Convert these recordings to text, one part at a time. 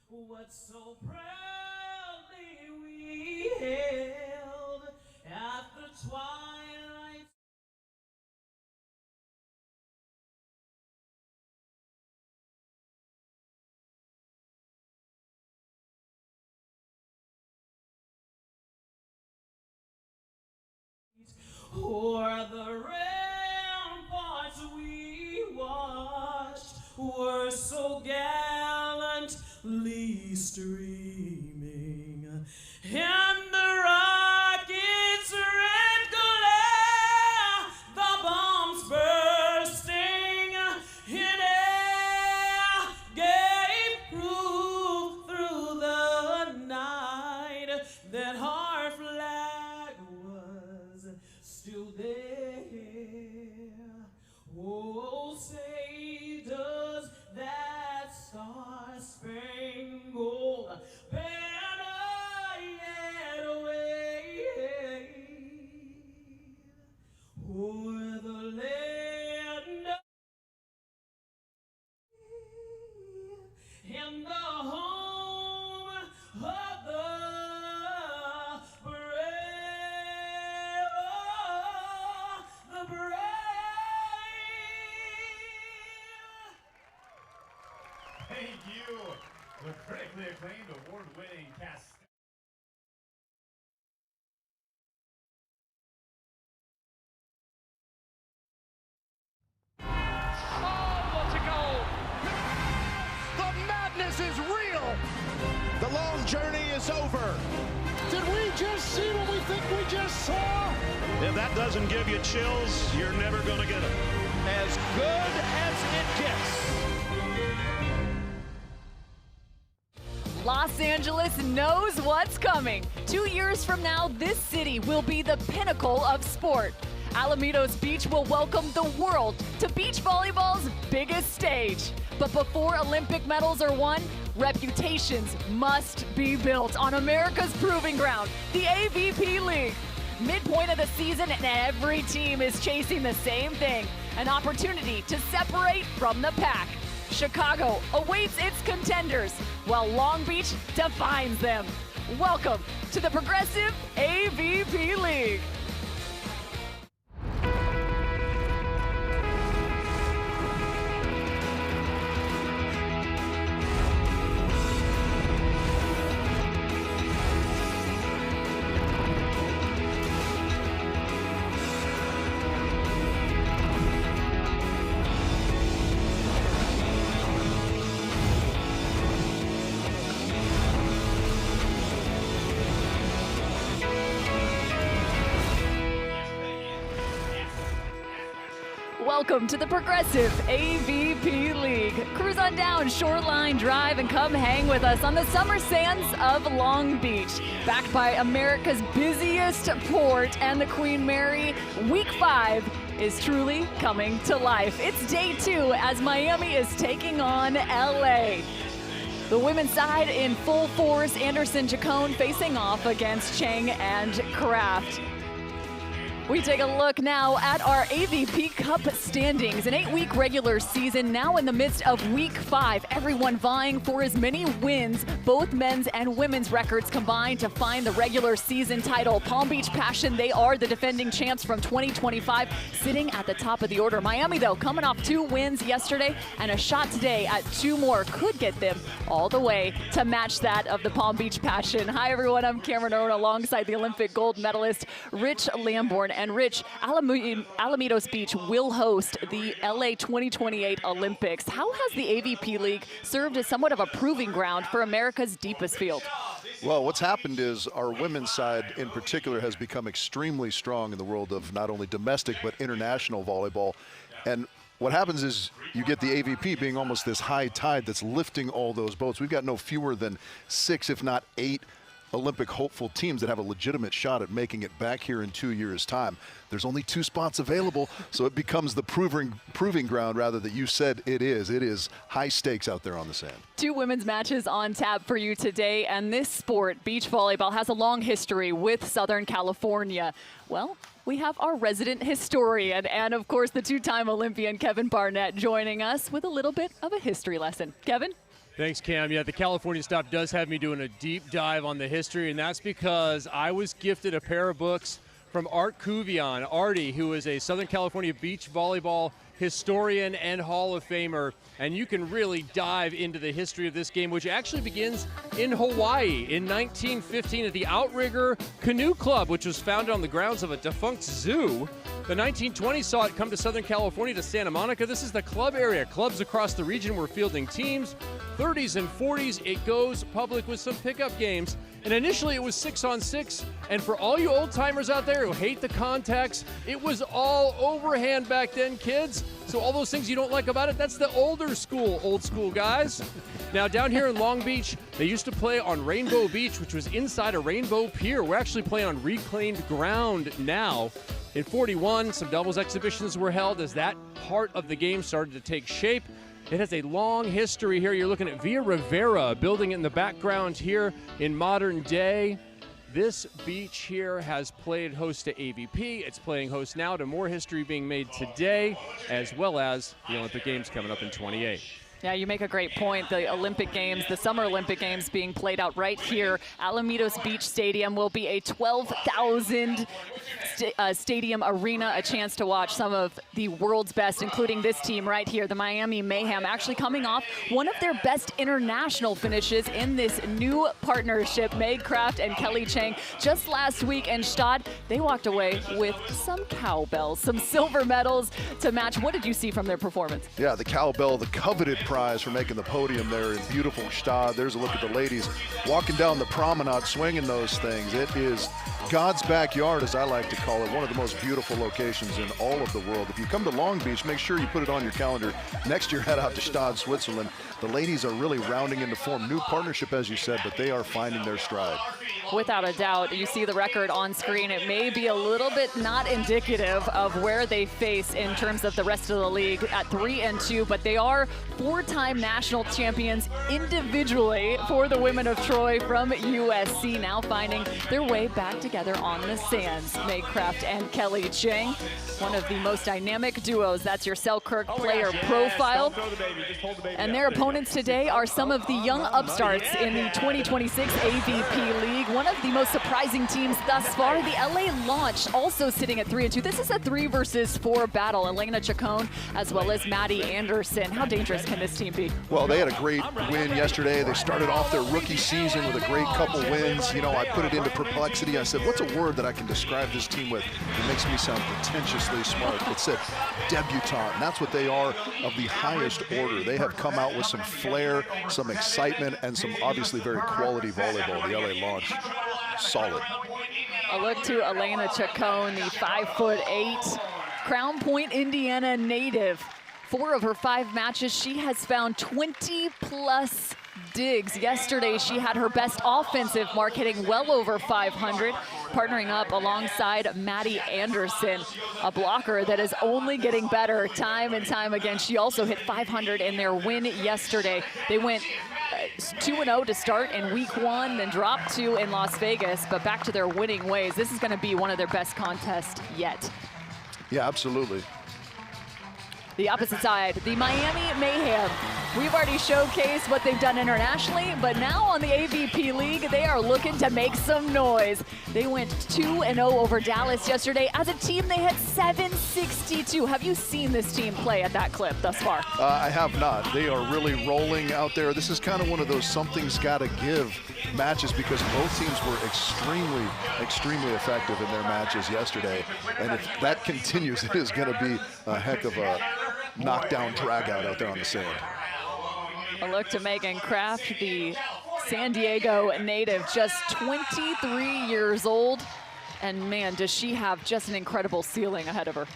what so proudly we hailed at the twilight. O'er the ramparts we watched were so gallantly streaming, and the rockets' red glare, the bombs bursting in air, gave proof through the night that our flag was still there. Oh, say does that star-spangled banner yet wave o'er the land and the home of the brave, the brave. Thank you, the critically acclaimed, award-winning cast. Oh, what a goal! The madness is real! The long journey is over. Did we just see what we think we just saw? If that doesn't give you chills, you're never going to get them. As good as it gets. Los Angeles knows what's coming. 2 years from now, this city will be the pinnacle of sport. Alamitos Beach will welcome the world to beach volleyball's biggest stage. But before Olympic medals are won, reputations must be built on America's proving ground, the AVP League. Midpoint of the season and every team is chasing the same thing, an opportunity to separate from the pack. Chicago awaits its contenders, while Long Beach defines them. Welcome to the Progressive AVP League. Welcome to the Progressive AVP League. Cruise on down Shoreline Drive and come hang with us on the summer sands of Long Beach. Backed by America's busiest port and the Queen Mary, Week 5 is truly coming to life. It's day 2 as Miami is taking on LA. The women's side in full force, Anderson Chacon facing off against Cheng and Kraft. We take a look now at our AVP Cup standings. An 8-week regular season now in the midst of Week 5. Everyone vying for as many wins, both men's and women's records combined to find the regular season title. Palm Beach Passion, they are the defending champs from 2025, sitting at the top of the order. Miami, though, coming off 2 wins yesterday and a shot today at 2 more could get them all the way to match that of the Palm Beach Passion. Hi, everyone. I'm Cameron Owen alongside the Olympic gold medalist Rich Lamborn. And Rich, Alamitos Beach will host the LA28 Olympics. How has the AVP League served as somewhat of a proving ground for America's deepest field? Well, what's happened is our women's side in particular has become extremely strong in the world of not only domestic but international volleyball. And what happens is you get the AVP being almost this high tide that's lifting all those boats. We've got no fewer than 6, if not 8, Olympic hopeful teams that have a legitimate shot at making it back here in 2 years' time. There's only 2 spots available, so it becomes the proving ground rather that you said it is. It is high stakes out there on the sand. 2 women's matches on tap for you today, and this sport, beach volleyball, has a long history with Southern California. Well, we have our resident historian and, of course, the 2-time Olympian Kevin Barnett joining us with a little bit of a history lesson. Kevin? Thanks, Cam. Yeah, the California stuff does have me doing a deep dive on the history, and that's because I was gifted a pair of books from Art Kuvion, Artie, who is a Southern California beach volleyball historian and Hall of Famer, and you can really dive into the history of this game, which actually begins in Hawaii in 1915 at the Outrigger Canoe Club, which was founded on the grounds of a defunct zoo. The 1920s saw it come to Southern California, to Santa Monica. This is the club area. Clubs across the region were fielding teams. 30s and 40s, it goes public with some pickup games. And initially it was 6-on-6. And for all you old timers out there who hate the contacts, it was all overhand back then, kids. So all those things you don't like about it, that's the older school, old school guys. Now down here in Long Beach, they used to play on Rainbow Beach, which was inside a Rainbow Pier. We're actually playing on reclaimed ground now. In 41, some doubles exhibitions were held as that part of the game started to take shape. It has a long history here. You're looking at Via Rivera, building in the background here in modern day. This beach here has played host to AVP. It's playing host now to more history being made today, as well as the Olympic Games coming up in 28. Yeah, you make a great point. The Olympic Games, the Summer Olympic Games being played out right here. Alamitos Beach Stadium will be a 12,000 stadium arena, a chance to watch some of the world's best, including this team right here, the Miami Mayhem, actually coming off one of their best international finishes in this new partnership, Meg Kraft and Kelly Cheng. Just last week in Stade, they walked away with some cowbells, some silver medals to match. What did you see from their performance? Yeah, the cowbell, the coveted prize for making the podium there in beautiful Stade. There's a look at the ladies walking down the promenade, swinging those things. It is God's backyard, as I like to call it, one of the most beautiful locations in all of the world. If you come to Long Beach, make sure you put it on your calendar. Next year, head out to Stade, Switzerland. The ladies are really rounding into form. New partnership, as you said, but they are finding their stride. Without a doubt, you see the record on screen. It may be a little bit not indicative of where they face in terms of the rest of the league at 3-2, but they are four-time national champions individually for the women of Troy from USC, now finding their way back together on the sands. Meg Kraft and Kelly Cheng, one of the most dynamic duos. That's your Selkirk player profile. And their opponents today are some of the young upstarts in the 2026 AVP League. One of the most surprising teams thus far, the LA Launch, also sitting at 3-2. This is a 3 versus 4 battle. Alaina Chacon as well as Maddie Anderson. How dangerous can this team be? Well, they had a great win yesterday. They started off their rookie season with a great couple wins. You know, I put it into perplexity. I said, what's a word that I can describe this team with? It makes me sound pretentiously smart. It said debutante, and that's what they are, of the highest order. They have come out with some flair, some excitement, and some obviously very quality volleyball. The LA Launch, solid. A look to Alaina Chacon, the 5'8", Crown Point, Indiana native. 4 of her 5 matches, she has found 20+ digs. Yesterday, she had her best offensive mark, hitting well over 500, partnering up alongside Maddie Anderson, a blocker that is only getting better time and time again. She also hit 500 in their win yesterday. They went 2-0 to start in week 1, then dropped 2 in Las Vegas, but back to their winning ways. This is going to be one of their best contests yet. Yeah, absolutely. The opposite side, the Miami Mayhem. We've already showcased what they've done internationally, but now on the AVP League, they are looking to make some noise. They went 2-0 over Dallas yesterday. As a team, they had 762. Have you seen this team play at that clip thus far? I have not. They are really rolling out there. This is kind of one of those something's got to give matches, because both teams were extremely effective in their matches yesterday. And if that continues, it is going to be a heck of a knockdown drag-out out there on the sand. A look to Megan Kraft, the San Diego native, just 23 years old. And man, does she have just an incredible ceiling ahead of her.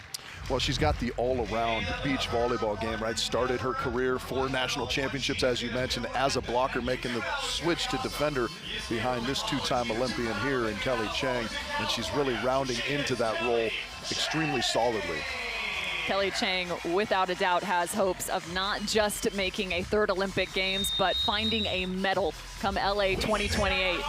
Well, she's got the all-around beach volleyball game, right? Started her career 4 national championships, as you mentioned, as a blocker, making the switch to defender behind this 2-time Olympian here in Kelly Cheng. And she's really rounding into that role extremely solidly. Kelly Cheng, without a doubt, has hopes of not just making a 3rd Olympic Games, but finding a medal come LA 2028.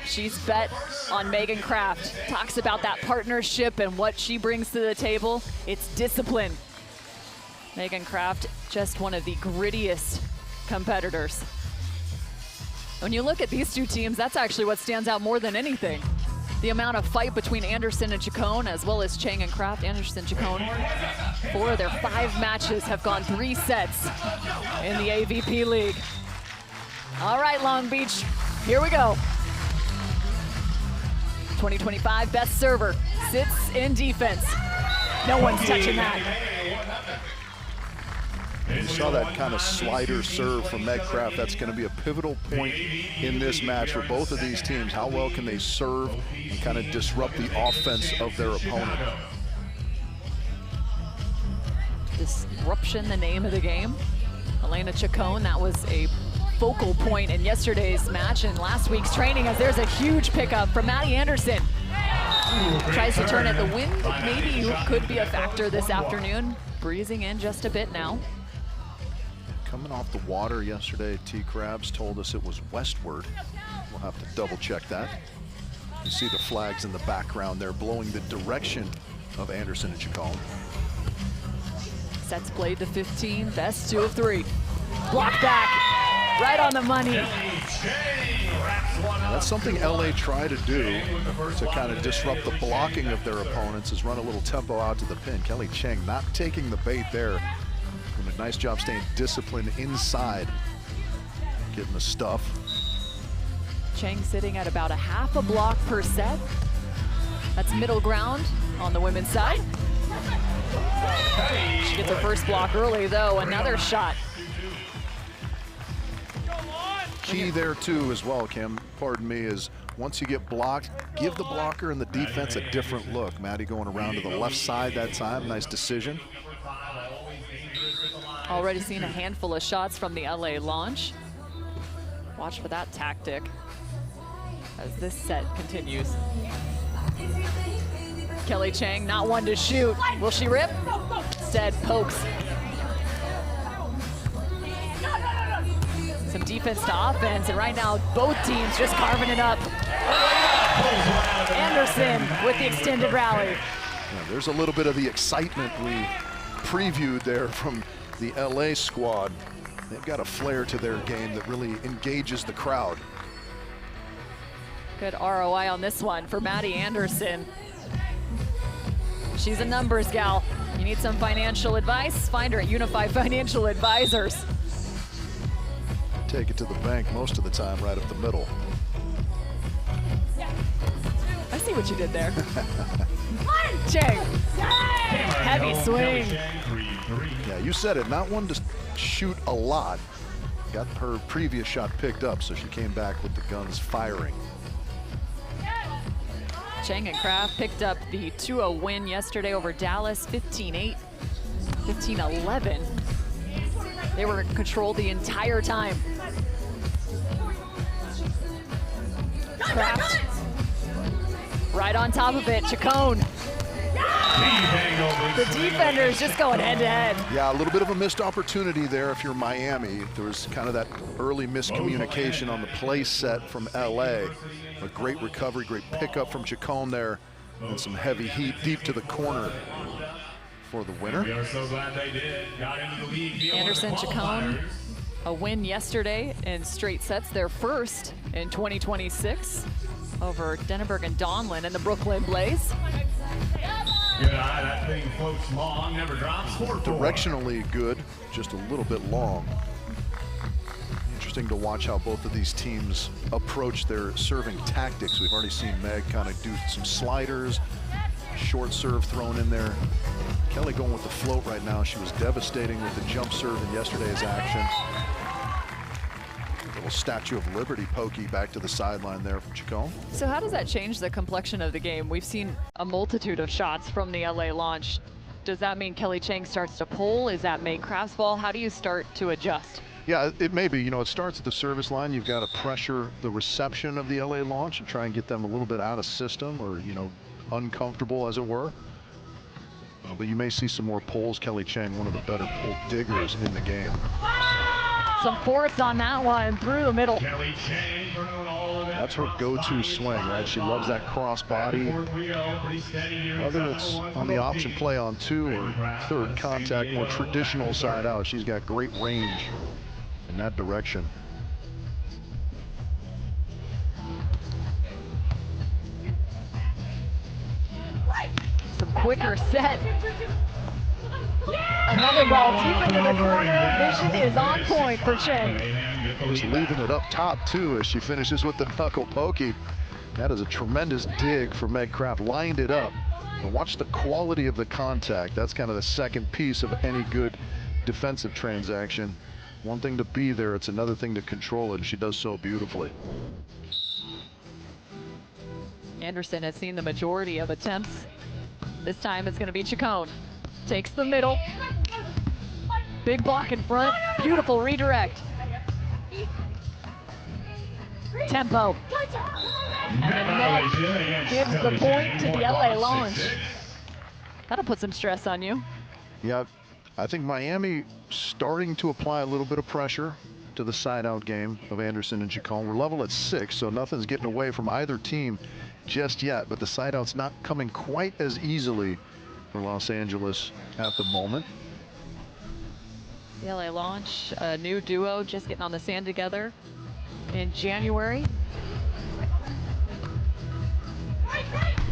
She's bet on Megan Kraft. Talks about that partnership and what she brings to the table. It's discipline. Megan Kraft, just one of the grittiest competitors. When you look at these two teams, that's actually what stands out more than anything. The amount of fight between Anderson and Chacon, as well as Cheng and Kraft. Anderson, Chacon, 4 of their 5 matches have gone 3 sets in the AVP League. All right, Long Beach, here we go. 2025 best server sits in defense. No one's touching that. You saw that kind of slider serve from Meg Kraft. That's going to be a pivotal point in this match for both of these teams. How well can they serve and kind of disrupt the offense of their opponent? Disruption, the name of the game. Alaina Chacon, that was a focal point in yesterday's match and last week's training, as there's a huge pickup from Maddie Anderson. Tries to turn it. The wind maybe could be a factor this afternoon. Breezing in just a bit now. Coming off the water yesterday, T. Krabs told us it was westward. We'll have to double check that. You see the flags in the background there blowing the direction of Anderson and Chacon. Sets played to 15, best 2 of 3. Block back, right on the money. That's something LA tried to do to kind of disrupt the blocking of their opponents, is run a little tempo out to the pin. Kelly Cheng not taking the bait there. Doing a nice job staying disciplined inside, getting the stuff. Cheng sitting at about a half a block per set. That's middle ground on the women's side. She gets her first block early though, another shot. Key there too as well, Kim, pardon me, is once you get blocked, give the blocker and the defense a different look. Maddie going around to the left side that time, nice decision. Already seen a handful of shots from the LA launch. Watch for that tactic as this set continues. Kelly Cheng, not one to shoot. Will she rip? Instead, pokes. Some defense to offense, and right now both teams just carving it up. Anderson with the extended rally. Yeah, there's a little bit of the excitement we previewed there from the LA squad. They've got a flair to their game that really engages the crowd. Good ROI on this one for Maddie Anderson. She's a numbers gal. You need some financial advice? Find her at Unify Financial Advisors. Take it to the bank most of the time, right up the middle. I see what you did there. Cheng, heavy swing. Yeah, you said it, not one to shoot a lot. Got her previous shot picked up, so she came back with the guns firing. Cheng and Kraft picked up the 2-0 win yesterday over Dallas, 15-8, 15-11. They were in control the entire time. Kraft right on top of it, Chacon. The defenders just going head to head. Yeah, a little bit of a missed opportunity there if you're Miami. There was kind of that early miscommunication on the play set from LA. A great recovery, great pickup from Chacon there, and some heavy heat deep to the corner for the winner. We are so glad they did. Got into the league. Anderson, Chacon, a win yesterday in straight sets, their first in 2026 over Denenberg and Donlin and the Brooklyn Blaze. Good eye, that thing floats long, never drops. 4-4. Directionally good, just a little bit long. Interesting to watch how both of these teams approach their serving tactics. We've already seen Meg kind of do some sliders, short serve thrown in there. Kelly going with the float right now. She was devastating with the jump serve in yesterday's action. Little Statue of Liberty pokey back to the sideline there from Chacon. So how does that change the complexion of the game? We've seen a multitude of shots from the LA launch. Does that mean Kelly Cheng starts to pull? Is that May Kraft's ball? How do you start to adjust? Yeah, it may be. You know, it starts at the service line. You've got to pressure the reception of the LA launch and try and get them a little bit out of system, or, you know, uncomfortable, as it were. But you may see some more pulls. Kelly Cheng, one of the better pull diggers in the game. Some force on that one through the middle. Kelly Cheng doing all of it. That's her go-to swing, right? She loves that cross body. Whether it's on the option play on 2 or third contact, more traditional side out, she's got great range. in that direction. Some quicker set. Another ball deep into the corner. Vision is on point for Cheng. Just leaving it up top too as she finishes with the knuckle pokey. That is a tremendous dig for Meg Kraft. Lined it up. And watch the quality of the contact. That's kind of the second piece of any good defensive transaction. One thing to be there, it's another thing to control it, and she does so beautifully. Anderson has seen the majority of attempts. This time it's going to be Chacon. Takes the middle. Big block in front. Beautiful redirect. Tempo. And the net gives the point to the LA launch. That'll put some stress on you. Yeah, I think Miami starting to apply a little bit of pressure to the side-out game of Anderson and Chacon. We're level at 6, so nothing's getting away from either team just yet, but the side-out's not coming quite as easily for Los Angeles at the moment. The LA launch, a new duo just getting on the sand together in January.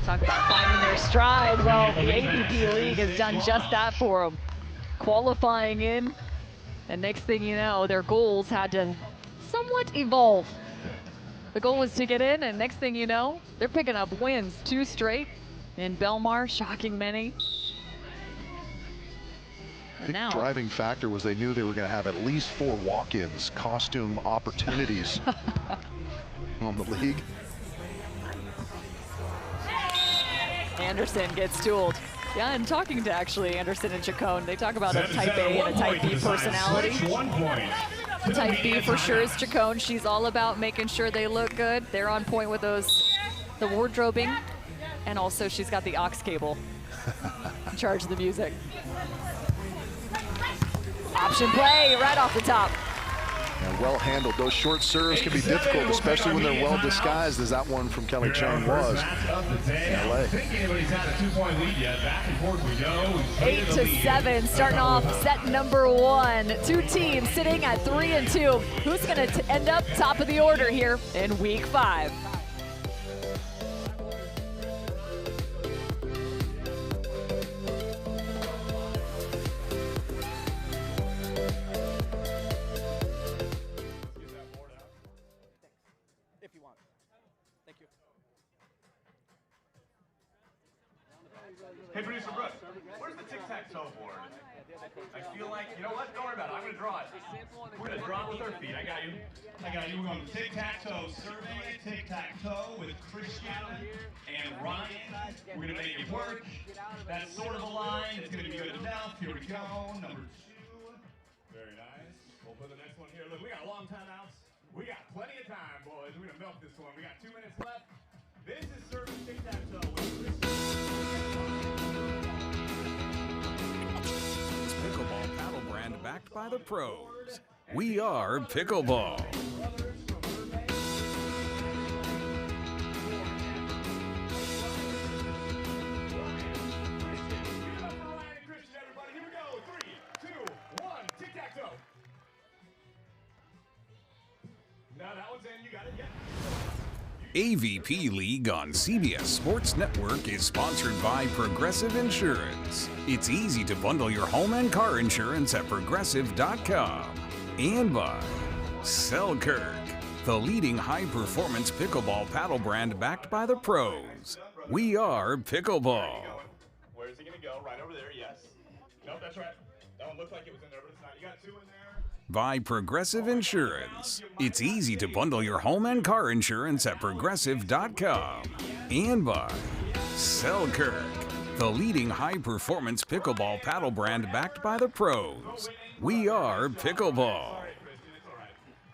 Talk about finding their stride. Well, the AVP League has done just that for them. Qualifying in, and next thing you know, their goals had to somewhat evolve. The goal was to get in, and next thing you know, they're picking up wins, 2 straight in Belmar, shocking many. The driving factor was they knew they were going to have at least 4 walk-ins, costume opportunities on the league. Anderson gets tooled. Yeah, and talking to actually Anderson and Chacon, they talk about a type A and a type B personality. Type B for sure is Chacon. She's all about making sure they look good. They're on point with the wardrobing. And also she's got the aux cable in charge of the music. Option play right off the top. And well handled. Those short serves can be difficult, especially when they're well disguised, as that one from Kelly Cheng was in LA. 8-7, starting off set number 1. 2 teams sitting at 3 and 2. Who's going to end up top of the order here in week 5? Hey, producer Brooke, where's the tic-tac-toe board? I feel like, you know what? Don't worry about it. I'm going to draw it. We're going to draw it with our feet. I got you. We're going tic-tac-toe survey, tic-tac-toe with Christian and Ryan. We're going to make it work. That's sort of a line. It's going to be good enough. Here we go. Number 2. Very nice. We'll put the next one here. Look, we got a long time outs. We got plenty of time, boys. We're going to milk this one. We got 2 minutes left. This is serving tic-tac-toe with Christian. Pickleball paddle brand backed by the pros. We are Pickleball. AVP League on CBS Sports Network is sponsored by Progressive Insurance. It's easy to bundle your home and car insurance at Progressive.com. And by Selkirk, the leading high-performance pickleball paddle brand backed by the pros. We are Pickleball. Where's he going to go? Right over there, yes. Nope, that's right. That one looked like it was in there, but it's not. You got 2 in there. By Progressive Insurance. It's easy to bundle your home and car insurance at Progressive.com. And by Selkirk, the leading high-performance pickleball paddle brand backed by the pros. We are Pickleball.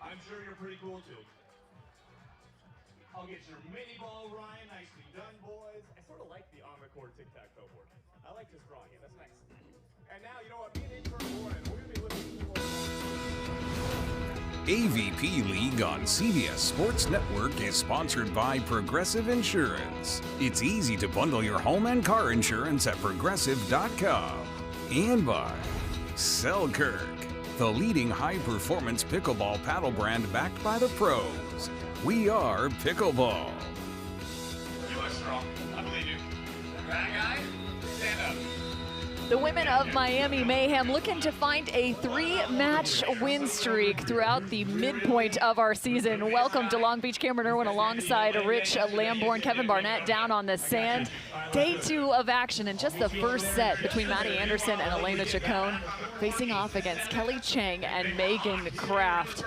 I'm sure you're pretty cool too. I'll get your mini ball, Ryan. Nicely done, boys. I sort of like the on-the-court tic-tac-toe board. I like this drawing it. That's nice. And now, you know what? Me and intern Warren, we're going to be looking for AVP League on CBS Sports Network is sponsored by Progressive Insurance. It's easy to bundle your home and car insurance at Progressive.com. And by Selkirk, the leading high-performance pickleball paddle brand backed by the pros. We are Pickleball. You are strong. I believe you. Bad guy, stand up. The women of Miami Mayhem looking to find a 3-match win streak throughout the midpoint of our season. Welcome to Long Beach. Cameron Irwin alongside Rich Lamborn, Kevin Barnett down on the sand. Day 2 of action, and just the first set between Maddie Anderson and Alaina Chacon facing off against Kelly Cheng and Megan Kraft.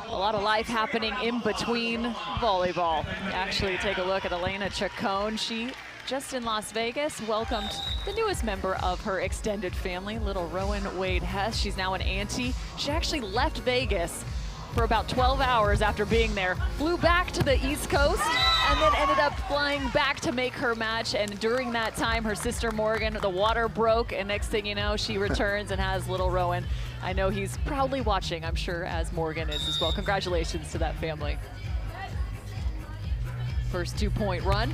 A lot of life happening in between volleyball. Actually, take a look at Alaina Chacon. She just in Las Vegas welcomed the newest member of her extended family, little Rowan Wade Hess. She's now an auntie. She actually left Vegas for about 12 hours after being there, flew back to the East Coast, and then ended up flying back to make her match. And during that time, her sister Morgan, the water broke, and next thing you know, she returns and has little Rowan. I know he's proudly watching, I'm sure, as Morgan is as well. Congratulations to that family. First 2-point run.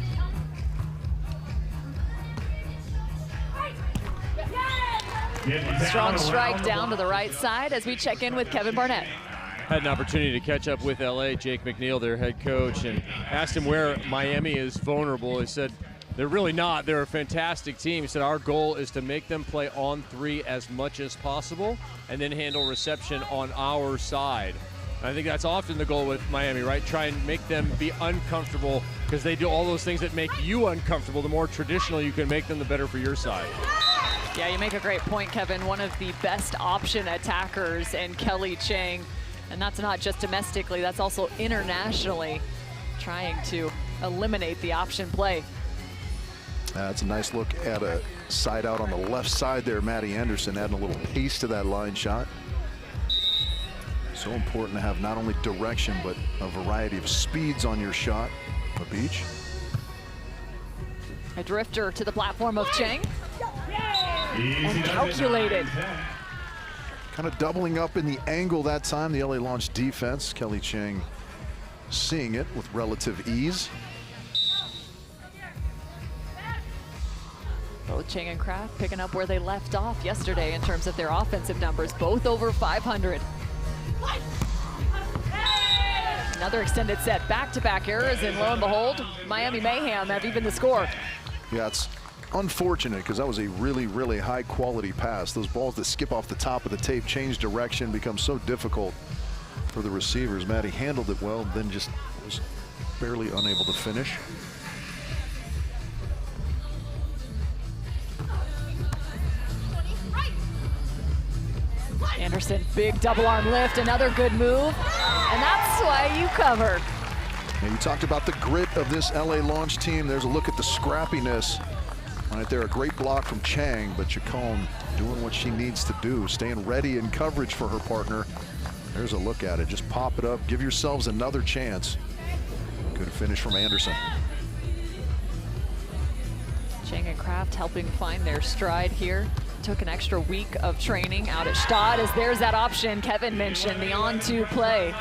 Strong strike down to the right side as we check in with Kevin Barnett. Had an opportunity to catch up with LA, Jake McNeil, their head coach, and asked him where Miami is vulnerable. He said, they're really not. They're a fantastic team. He said, our goal is to make them play on 3 as much as possible and then handle reception on our side. And I think that's often the goal with Miami, right? Try and make them be uncomfortable because they do all those things that make you uncomfortable. The more traditional you can make them, the better for your side. Yeah, you make a great point, Kevin. One of the best option attackers in Kelly Cheng. And that's not just domestically, that's also internationally, trying to eliminate the option play. That's a nice look at a side out on the left side there. Maddie Anderson adding a little pace to that line shot. So important to have not only direction, but a variety of speeds on your shot on the beach. A drifter to the platform of Cheng. And calculated. Kind of doubling up in the angle that time, the LA launched defense. Kelly Cheng seeing it with relative ease. Both Cheng and Kraft picking up where they left off yesterday in terms of their offensive numbers, both over 500. Another extended set, back-to-back errors, and lo and behold, Miami Mayhem have evened the score. Yeah, it's unfortunate because that was a really, really high quality pass. Those balls that skip off the top of the tape, change direction, become so difficult for the receivers. Maddie handled it well, then just was barely unable to finish. Anderson, big double arm lift, another good move, and that's why you cover. And you talked about the grit of this LA launch team. There's a look at the scrappiness. Right there, a great block from Cheng, but Chacon doing what she needs to do, staying ready in coverage for her partner. There's a look at it. Just pop it up. Give yourselves another chance. Good finish from Anderson. Cheng and Kraft helping find their stride here. Took an extra week of training out at Stade as there's that option Kevin mentioned, the on-2 play.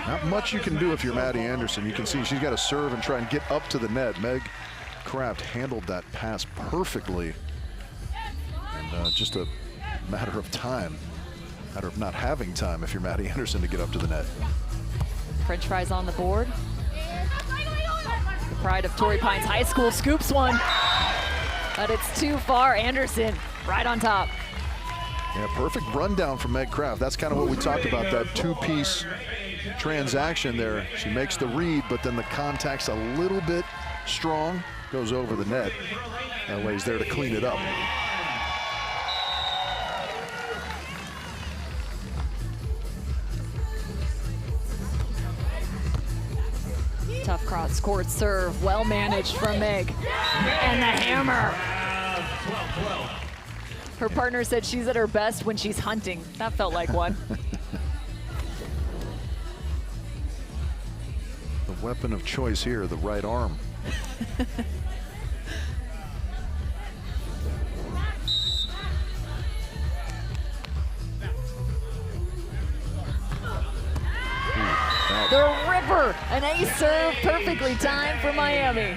Not much you can do if you're Maddie Anderson. You can see she's got to serve and try and get up to the net. Meg Kraft handled that pass perfectly. And just a matter of time, matter of not having time if you're Maddie Anderson to get up to the net. French fries on the board. The pride of Torrey Pines High School scoops one, but it's too far. Anderson right on top. Yeah, perfect rundown from Meg Kraft. That's kind of what we talked about, that 2-piece transaction there. She makes the read, but then the contact's a little bit strong, goes over the net. LA's there to clean it up. Tough cross court serve, well managed from Meg. And the hammer. Her partner said she's at her best when she's hunting. That felt like one. The weapon of choice here, the right arm. The ripper, an ace serve, perfectly timed for Miami.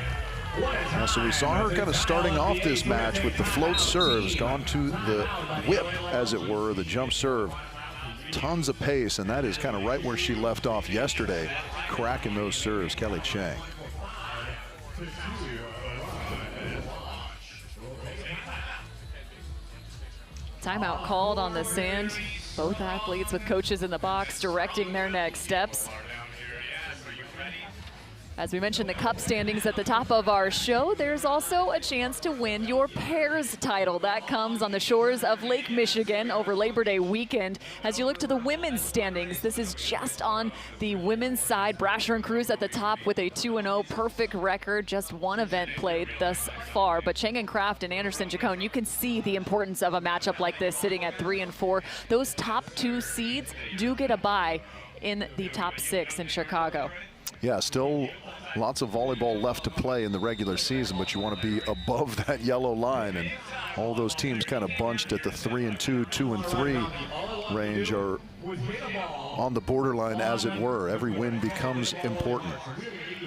So we saw her kind of starting off this match with the float serves, gone to the whip, as it were, the jump serve. Tons of pace, and that is kind of right where she left off yesterday, cracking those serves, Kelly Cheng. Timeout called on the sand. Both athletes with coaches in the box directing their next steps. As we mentioned, the cup standings at the top of our show, there's also a chance to win your pairs title. That comes on the shores of Lake Michigan over Labor Day weekend. As you look to the women's standings, this is just on the women's side. Brasher and Cruz at the top with a 2-0 perfect record. Just one event played thus far. But Cheng and Kraft and Anderson Chacon, you can see the importance of a matchup like this sitting at 3 and 4. Those top 2 seeds do get a bye in the top 6 in Chicago. Yeah, still lots of volleyball left to play in the regular season, but you want to be above that yellow line, and all those teams kind of bunched at the 3 and 2, 2 and 3 range are on the borderline, as it were. Every win becomes important.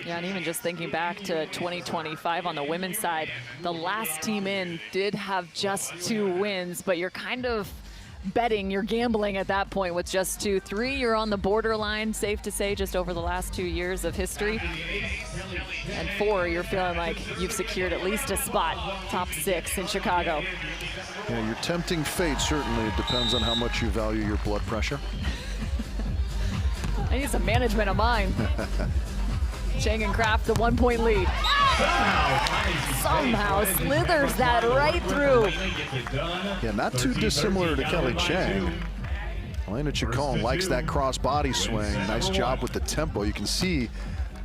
Yeah, and even just thinking back to 2025 on the women's side, the last team in did have just 2 wins, but you're kind of betting, you're gambling at that point with just 2. 3, you're on the borderline, safe to say, just over the last 2 years of history. And 4, you're feeling like you've secured at least a spot, top 6 in Chicago. Yeah, your tempting fate certainly depends on how much you value your blood pressure. I need some management of mine. Cheng and Kraft, the 1-point lead. Somehow slithers that right through. Yeah, not too dissimilar to Kelly Cheng. Alaina Chacon likes that cross body swing. Nice job with the tempo. You can see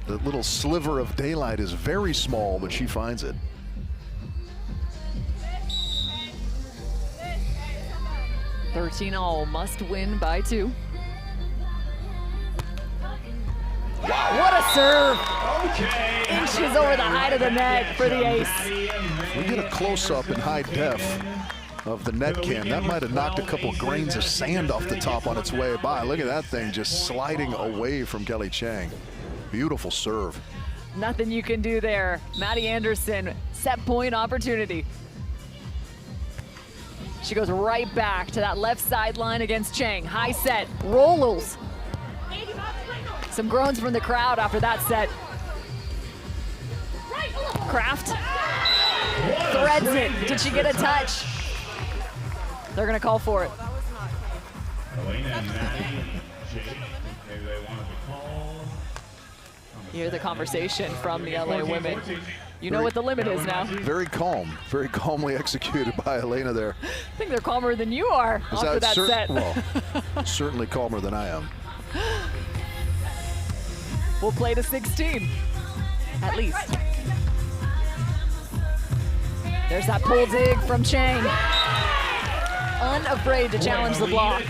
the little sliver of daylight is very small, but she finds it. $13-all, must win by 2. Wow, what a serve! Inches over the height of the net for the ace. We get a close-up in high def of the net cam. That might have knocked a couple grains of sand off the top on its way by. Look at that thing just sliding away from Kelly Cheng. Beautiful serve. Nothing you can do there. Maddie Anderson, set point opportunity. She goes right back to that left sideline against Cheng. High set, rollers. Some groans from the crowd after that set. Kraft threads it. Did she get a touch? They're gonna call for it. You hear the conversation from the LA women. You know what the limit is now. Very calm, very calmly executed by Alaina there. I think they're calmer than you are after that set. Well, certainly calmer than I am. We'll play to 16, at least. There's that pull dig from Cheng. Unafraid to challenge the block.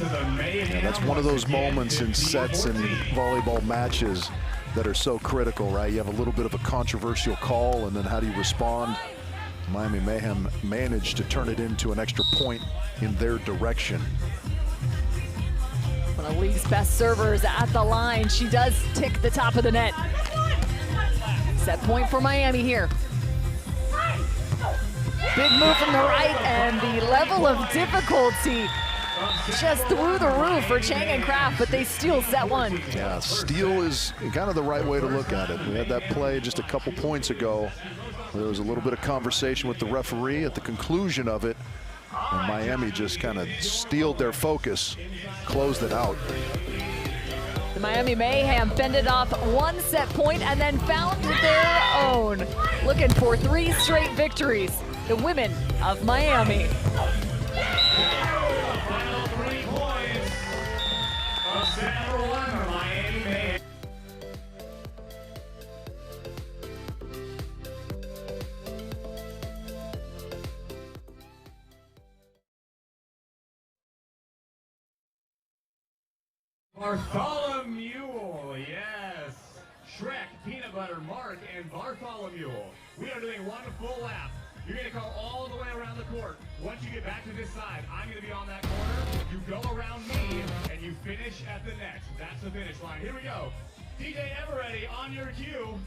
Yeah, that's one of those moments in sets and volleyball matches that are so critical, right? You have a little bit of a controversial call, and then how do you respond? Miami Mayhem managed to turn it into an extra point in their direction. One of the league's best servers at the line. She does tick the top of the net. Set point for Miami here. Big move from the right, and the level of difficulty just through the roof for Cheng and Kraft, but they steal set 1. Yeah, steal is kind of the right way to look at it. We had that play just a couple points ago. There was a little bit of conversation with the referee at the conclusion of it, and Miami just kind of steeled their focus, closed it out. The Miami Mayhem fended off 1 set point and then found their own. Looking for 3 straight victories. The women of Miami. Bartholomew, yes. Shrek, Peanut Butter, Mark, and Bartholomew. We are doing 1 full lap. You're going to go all the way around the court. Once you get back to this side, I'm going to be on that corner. You go around me, and you finish at the net. That's the finish line. Here we go. DJ Eveready on your cue.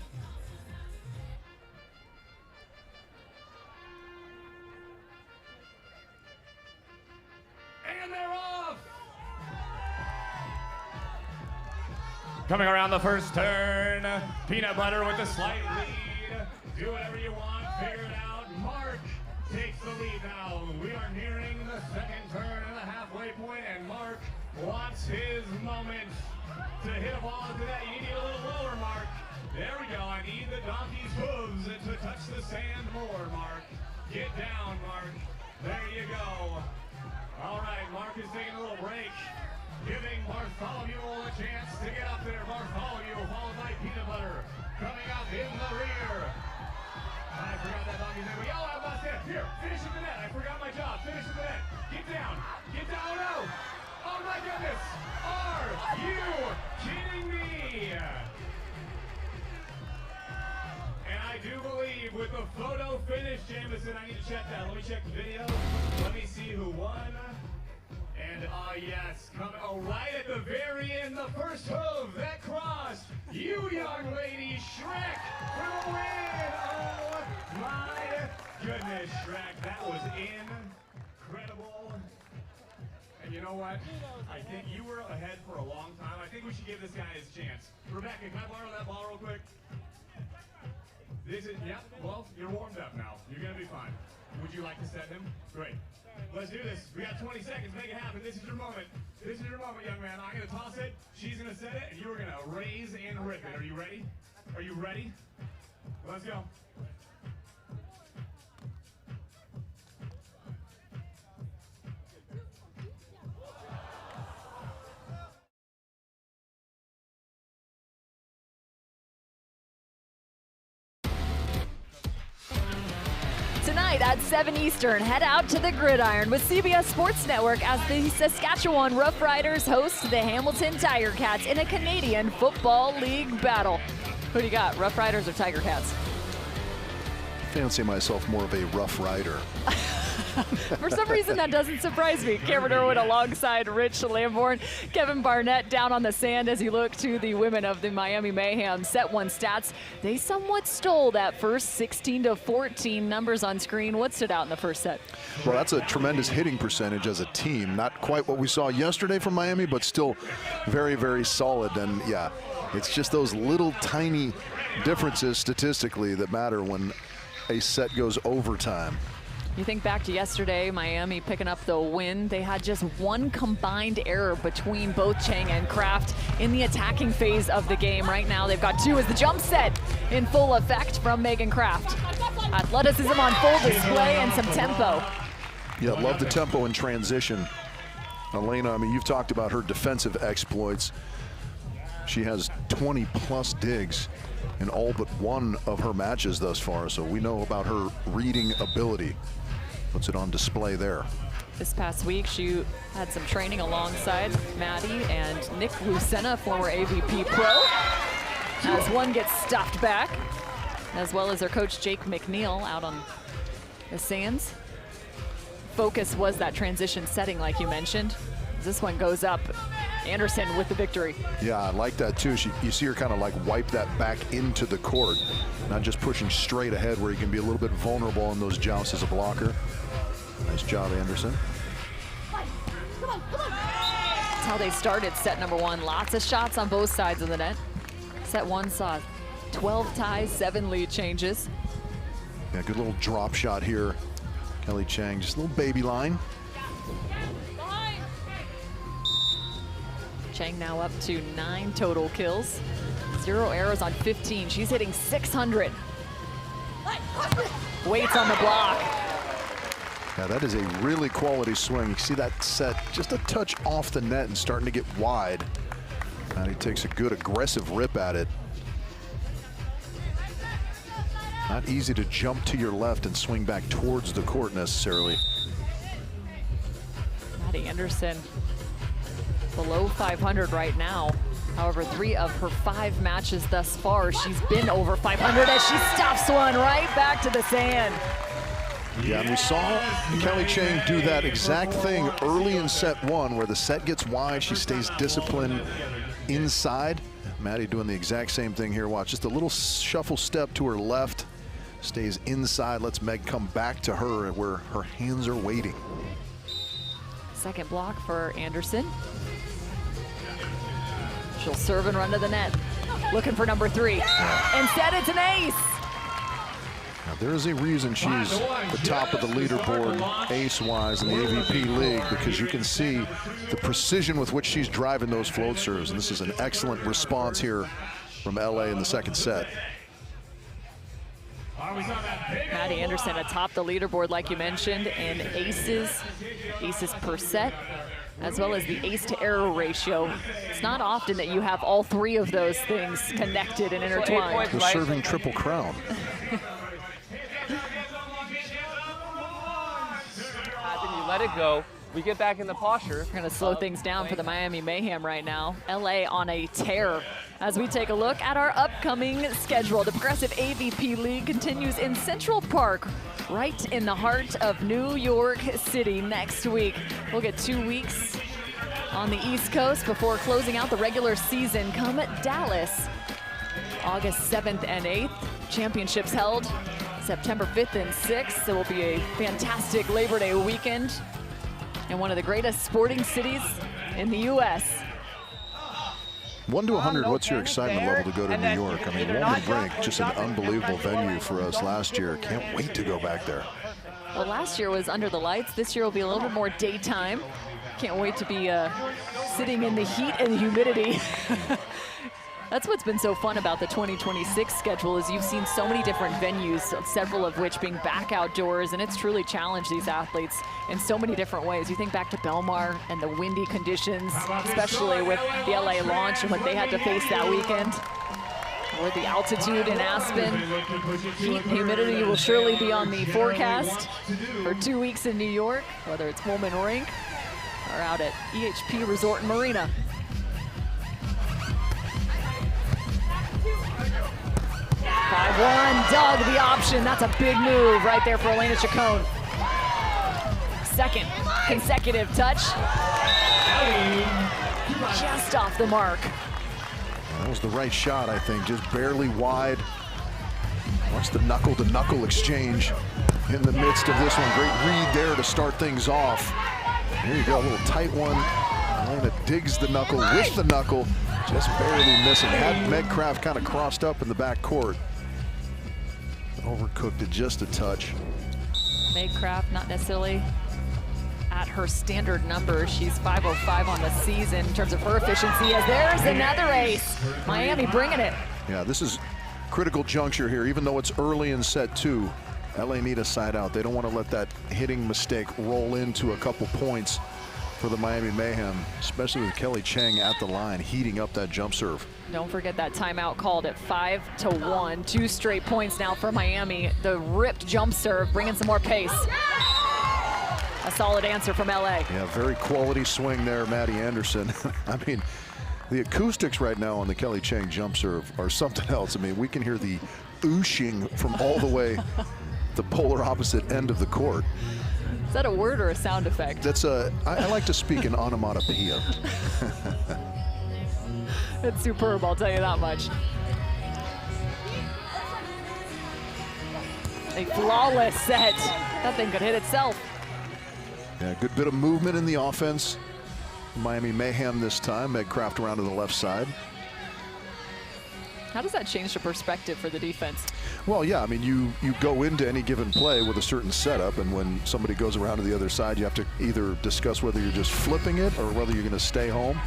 And they're off. Coming around the first turn, Peanut Butter with a slight lead. Do whatever you want, figure it out. Mark takes the lead now. We are nearing the second turn and the halfway point, and Mark wants his moment to hit a ball into that. You need to get a little lower, Mark. There we go. I need the donkey's hooves to touch the sand more, Mark. Get down, Mark. There you go. All right, Mark is taking a little break, giving Bartholomew a chance to get up there. Bartholomew followed by Peanut Butter coming up in the rear. I forgot that donkey's name. Oh, I lost it. Here, finish at the net. I forgot my job. Finish at the net. Get down. Get down. Oh, no. Oh, my goodness. Are you kidding me? And I do believe with the photo finish, Jameson, I need to check that. Let me check the video. Let me see who won. And yes, right at the very end, the first hoof that crossed. You young lady, Shrek, for the win. Oh my goodness, Shrek, that was incredible. And you know what? I think you were ahead for a long time. I think we should give this guy his chance. Rebecca, can I borrow that ball real quick? This is, yeah, well, you're warmed up now. You're gonna be fine. Would you like to set him? Great. Let's do this. We got 20 seconds. Make it happen. This is your moment. This is your moment, young man. I'm going to toss it. She's going to set it, and you are going to raise and rip it. Are you ready? Are you ready? Let's go. Tonight at 7 Eastern, head out to the Gridiron with CBS Sports Network as the Saskatchewan Roughriders host the Hamilton Tiger Cats in a Canadian Football League battle. Who do you got, Roughriders or Tiger Cats? I fancy myself more of a Rough Rider. For some reason, that doesn't surprise me. Cameron Irwin alongside Rich Lamborn. Kevin Barnett down on the sand as you look to the women of the Miami Mayhem. Set one stats. They somewhat stole that first 16-14 numbers on screen. What stood out in the first set? Well, that's a tremendous hitting percentage as a team. Not quite what we saw yesterday from Miami, but still very, very solid. And yeah, it's just those little tiny differences statistically that matter when a set goes overtime. You think back to yesterday, Miami picking up the win. They had just one combined error between both Cheng and Kraft in the attacking phase of the game. Right now, they've got two as the jump set in full effect from Megan Kraft. Athleticism on full display and some tempo. Yeah, love the tempo in transition. Alaina, I mean, you've talked about her defensive exploits. She has 20-plus digs in all but one of her matches thus far, so we know about her reading ability. Puts it on display there. This past week, she had some training alongside Maddie and Nick Lucena, former AVP pro, as one gets stuffed back, as well as their coach Jake McNeil out on the sands. Focus was that transition setting, like you mentioned. This one goes up. Anderson with the victory. Yeah, I like that too. You see her kind of like wipe that back into the court, not just pushing straight ahead where you can be a little bit vulnerable in those jousts as a blocker. Nice job, Anderson. That's how they started set number one. Lots of shots on both sides of the net. Set one saw 12 ties, 7 lead changes. Yeah, good little drop shot here. Kelly Cheng, just a little baby line. Cheng now up to 9 total kills. 0 errors on 15. She's hitting 600. Waits on the block. Yeah, that is a really quality swing. You see that set just a touch off the net and starting to get wide. Maddie takes a good aggressive rip at it. Not easy to jump to your left and swing back towards the court necessarily. Maddie Anderson below 500 right now. However, 3 of her 5 matches thus far, she's been over 500 as she stops one right back to the sand. Yeah, and we saw Kelly Cheng do that exact thing early in set 1 where the set gets wide, she stays disciplined inside. Maddie doing the exact same thing here. Watch, just a little shuffle step to her left, stays inside, lets Meg come back to her where her hands are waiting. Second block for Anderson. She'll serve and run to the net. Looking for number 3. Instead, it's an ace. Now, there is a reason she's the top of the leaderboard ace-wise in the AVP League, because you can see the precision with which she's driving those float serves, and this is an excellent response here from LA in the second set. Maddie Anderson atop the leaderboard, like you mentioned, in aces per set, as well as the ace-to-error ratio. It's not often that you have all 3 of those things connected and intertwined. The serving triple crown. You let it go. We get back in the posture. We're going to slow things down for the Miami Mayhem right now. LA on a tear. As we take a look at our upcoming schedule, the Progressive AVP League continues in Central Park, right in the heart of New York City next week. We'll get 2 weeks on the East Coast before closing out the regular season. Come Dallas, August 7th and 8th. Championships held September 5th and 6th. It will be a fantastic Labor Day weekend in one of the greatest sporting cities in the U.S. 1 to 100, what's your excitement level to go to New York? I mean, Walnut Brink, just an unbelievable venue for us last year. Can't wait to go back there. Well, last year was under the lights. This year will be a little bit more daytime. Can't wait to be sitting in the heat and the humidity. That's what's been so fun about the 2026 schedule, is you've seen so many different venues, several of which being back outdoors, and it's truly challenged these athletes in so many different ways. You think back to Belmar and the windy conditions, especially with the LA launch and what they had to face that weekend. Or the altitude in Aspen. Heat and humidity will surely be on the forecast for 2 weeks in New York, whether it's Woolman Rink or out at EHP Resort and Marina. Dug the option. That's a big move right there for Alaina Chacon. Second consecutive touch. Just off the mark. That was the right shot, I think, just barely wide. Watch the knuckle-to-knuckle exchange in the midst of this one. Great read there to start things off. There you go, a little tight one. Alaina digs the knuckle with the knuckle, just barely missing. Had Meg Kraft kind of crossed up in the back court. Overcooked it just a touch. Meg Kraft not necessarily at her standard number. She's 505 on the season in terms of her efficiency, as there's another ace. Miami bringing it. Yeah, this is critical juncture here, even though it's early in set 2. LA need a side out. They don't want to let that hitting mistake roll into a couple points for the Miami Mayhem, especially with Kelly Cheng at the line, heating up that jump serve. Don't forget that timeout called at 5-1. 2 straight points now for Miami. The ripped jump serve, bringing some more pace. A solid answer from LA. Yeah, very quality swing there, Maddie Anderson. I mean, the acoustics right now on the Kelly Cheng jump serve are something else. I mean, we can hear the ooshing from all the way the polar opposite end of the court. Is that a word or a sound effect? That's I like to speak in onomatopoeia. It's superb, I'll tell you that much. A flawless set. That thing could hit itself. Yeah, good bit of movement in the offense. Miami Mayhem this time. Meg Kraft around to the left side. How does that change the perspective for the defense? Well, yeah, I mean, you go into any given play with a certain setup, and when somebody goes around to the other side, you have to either discuss whether you're just flipping it or whether you're going to stay home.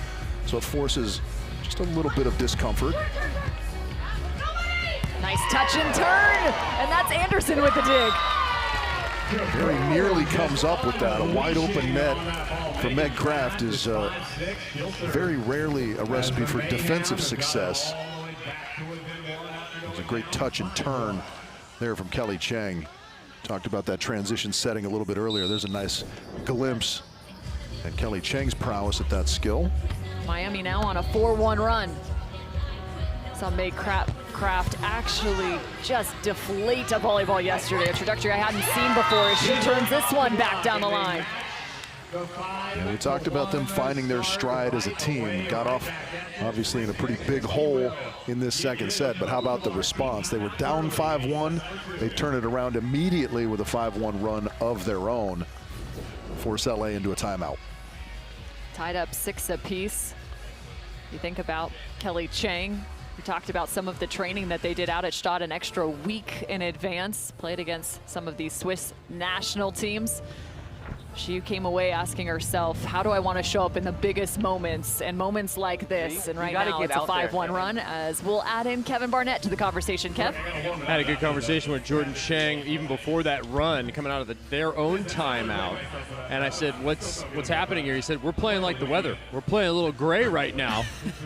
So it forces just a little bit of discomfort. Nice touch and turn, and that's Anderson with the dig. Very nearly comes up with that. A wide open net for Meg Kraft is very rarely a recipe for defensive success. There's a great touch and turn there from Kelly Cheng. Talked about that transition setting a little bit earlier. There's a nice glimpse at Kelly Cheng's prowess at that skill. Miami now on a 4-1 run. Saw Meg Kraft actually just deflate a volleyball yesterday, a trajectory I hadn't seen before as she turns this one back down the line. Yeah, we talked about them finding their stride as a team. Got off, obviously, in a pretty big hole in this second set, but how about the response? They were down 5-1. They turn it around immediately with a 5-1 run of their own. Force LA into a timeout. tied up 6 apiece. You think about Kelly Cheng. We talked about some of the training that they did out at Stade an extra week in advance, played against some of these Swiss national teams. She came away asking herself, how do I want to show up in the biggest moments and moments like this? And right now it's a 5-1 run, as we'll add in Kevin Barnett to the conversation. Kev? I had a good conversation with Jordan Cheng even before that run, coming out of their own timeout. And I said, what's happening here? He said, we're playing like the weather. We're playing a little gray right now.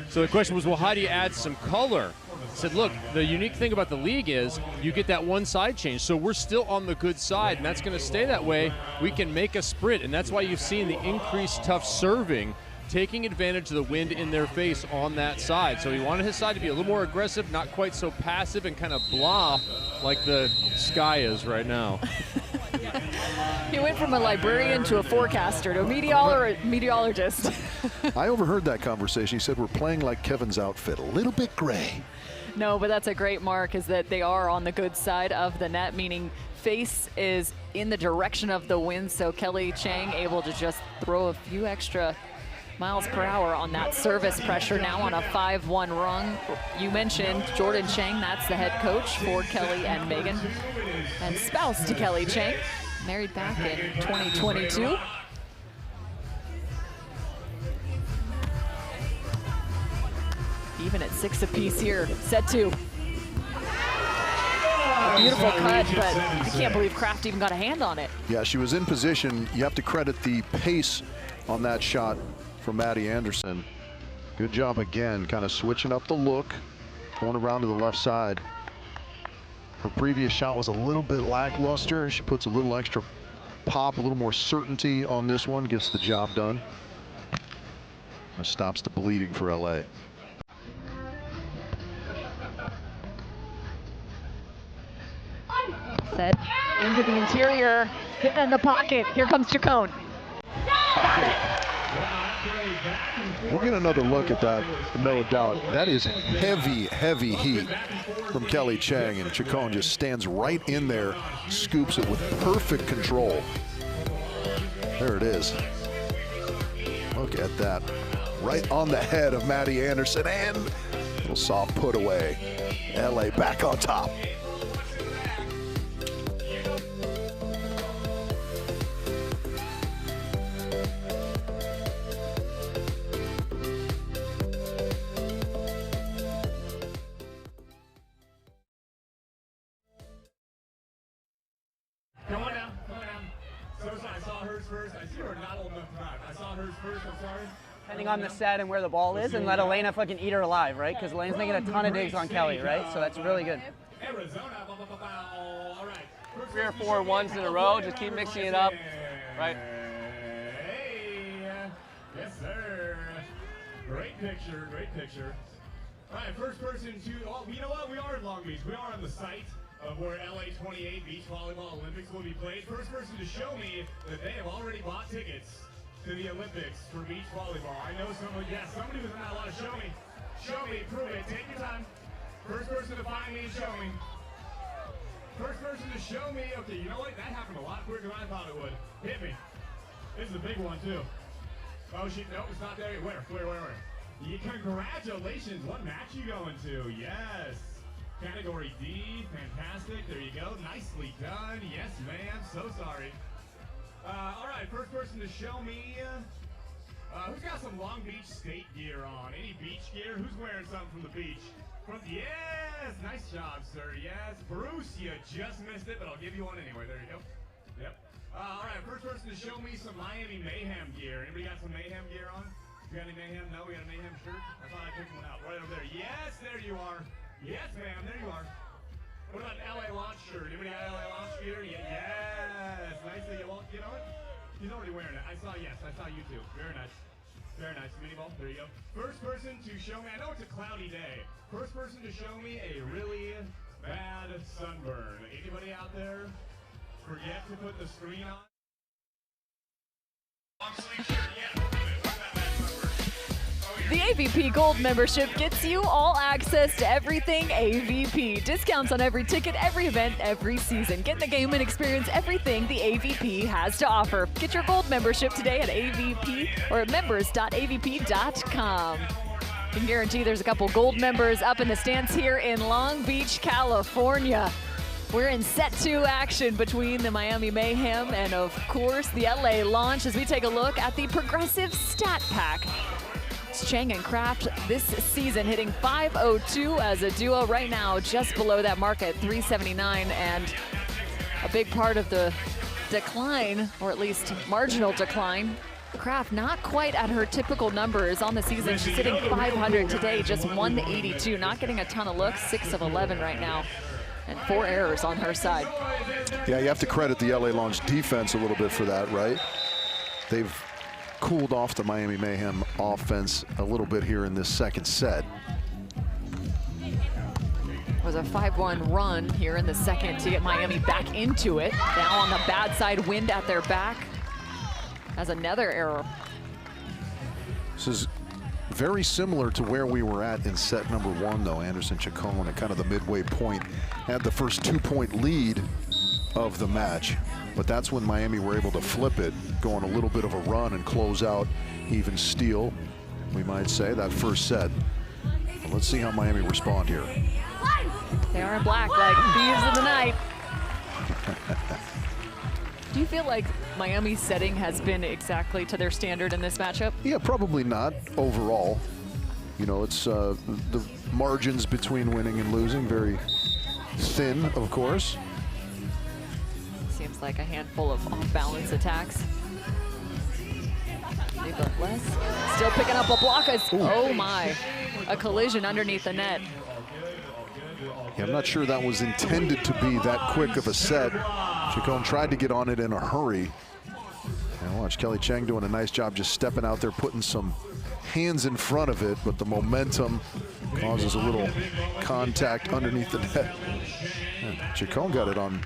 So the question was, well, how do you add some color? I said, look, the unique thing about the league is you get that one side change. So we're still on the good side, and that's going to stay that way. We can make a sprint, and that's why you've seen the increased tough serving, taking advantage of the wind in their face on that side. So he wanted his side to be a little more aggressive, not quite so passive and kind of blah like the sky is right now. He went from a librarian to a forecaster to a meteorologist. I overheard that conversation. He said, we're playing like Kevin's outfit, a little bit gray. No, but that's a great mark, is that they are on the good side of the net, meaning face is in the direction of the wind. So Kelly Cheng able to just throw a few extra miles per hour on that service pressure, now on a 5-1 run. You mentioned Jordan Cheng, that's the head coach for Kelly and Megan, and spouse to Kelly Cheng, married back in 2022. Even at 6 apiece here, set 2. A beautiful cut, but I can't believe Kraft even got a hand on it. Yeah, she was in position. You have to credit the pace on that shot from Maddie Anderson. Good job again, kind of switching up the look, going around to the left side. Her previous shot was a little bit lackluster. She puts a little extra pop, a little more certainty on this one, gets the job done. That stops the bleeding for LA. Set into the interior, hitting in the pocket. Here comes Chacon. We'll get another look at that, no doubt. That is heavy, heavy heat from Kelly Cheng, and Chacon just stands right in there, scoops it with perfect control. There it is. Look at that. Right on the head of Maddie Anderson, and a little soft put away. LA back on top. Come on down. So sorry, I saw hers first. I see her not old enough to drive. I saw hers first, I'm sorry. Depending on the set and where the ball is, and let Alaina fucking eat her alive, right? Because Alaina's making a ton of digs on Kelly, right? So that's really good. Arizona, all right. 3 or 4 ones in a row, just keep mixing it up, right? Hey, yes sir. Great picture, great picture. All right, first person to, oh, you know what? We are in Long Beach. We are on the site of where LA28 Beach Volleyball Olympics will be played. First person to show me that they have already bought tickets to the Olympics for beach volleyball. I know someone, yes, somebody was not allowed to show me. Show me, prove it, take your time. First person to find me and show me. First person to show me, okay, you know what? That happened a lot quicker than I thought it would. Hit me. This is a big one too. Oh, nope, it's not there. Where? Yeah, congratulations, what match you going to? Yes. Category D, fantastic. There you go. Nicely done. Yes, ma'am. So sorry. All right, first person to show me. Who's got some Long Beach State gear on? Any beach gear? Who's wearing something from the beach? Yes, nice job, sir. Yes, Bruce, you just missed it, but I'll give you one anyway. There you go. Yep. All right, first person to show me some Miami Mayhem gear. Anybody got some Mayhem gear on? You got any Mayhem? No, we got a Mayhem shirt. I thought I picked one out right over there. Yes, there you are. Yes, ma'am, there you are. What about an LA launch shirt? Anybody got LA launch gear? Yes, nicely. You know what? He's already wearing it. I saw you too. Very nice. Very nice. Mini ball, there you go. First person to show me, I know it's a cloudy day. First person to show me a really bad sunburn. Anybody out there forget to put the screen on? Long sleeve shirt, yeah. What's that bad sunburn? Oh, The AVP Gold membership gets you all access to everything AVP. Discounts on every ticket, every event, every season. Get in the game and experience everything the AVP has to offer. Get your Gold membership today at AVP or at members.avp.com. You can guarantee there's a couple Gold members up in the stands here in Long Beach, California. We're in set 2 action between the Miami Mayhem and, of course, the LA Launch as we take a look at the Progressive Stat Pack. It's Cheng and Kraft this season hitting .502 as a duo right now, just below that mark at .379, and a big part of the decline, or at least marginal decline. Kraft not quite at her typical numbers on the season. She's hitting .500 today, just 182, not getting a ton of looks, 6 of 11 right now. And 4 errors on her side. Yeah, you have to credit the LA Launch defense a little bit for that, right? They've cooled off the Miami Mayhem offense a little bit here in this second set. It was a 5-1 run here in the second to get Miami back into it. Now on the bad side, wind at their back. As another error. This is very similar to where we were at in set number 1, though. Anderson Chacon at kind of the midway point had the first 2-point lead of the match, but that's when Miami were able to flip it, go on a little bit of a run and close out even steal, we might say, that first set. But let's see how Miami respond here. They are in black like thieves of the night. Do you feel like Miami's setting has been exactly to their standard in this matchup? Yeah, probably not overall. You know, it's the margins between winning and losing very thin, of course. Seems like a handful of off-balance attacks. Maybe less. Still picking up a block. Oh my, a collision underneath the net. Yeah, I'm not sure that was intended to be that quick of a set. Chacon tried to get on it in a hurry. And watch Kelly Cheng doing a nice job just stepping out there, putting some hands in front of it, but the momentum causes a little contact underneath the net. And Chacon got it on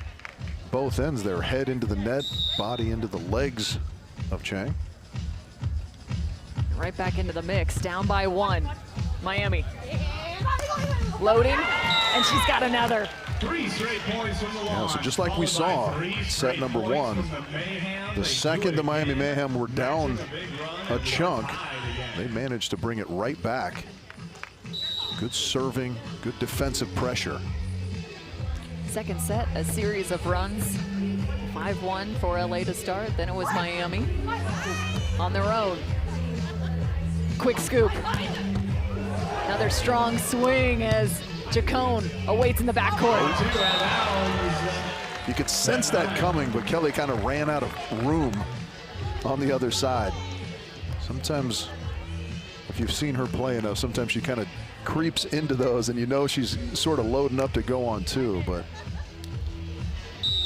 both ends there, head into the net, body into the legs of Cheng. Right back into the mix, down by 1. Miami. Loading, and she's got another. 3 straight points from the launch. Yeah, so just like we saw set number 1, the second the Miami Mayhem were down a chunk, they managed to bring it right back. Good serving, good defensive pressure. Second set, a series of runs. 5-1 for LA to start, then it was Miami on their own. Quick scoop. Another strong swing as Chacon awaits in the backcourt. You could sense that coming, but Kelly kind of ran out of room on the other side. Sometimes, if you've seen her play enough, sometimes she kind of creeps into those and you know she's sort of loading up to go on 2, but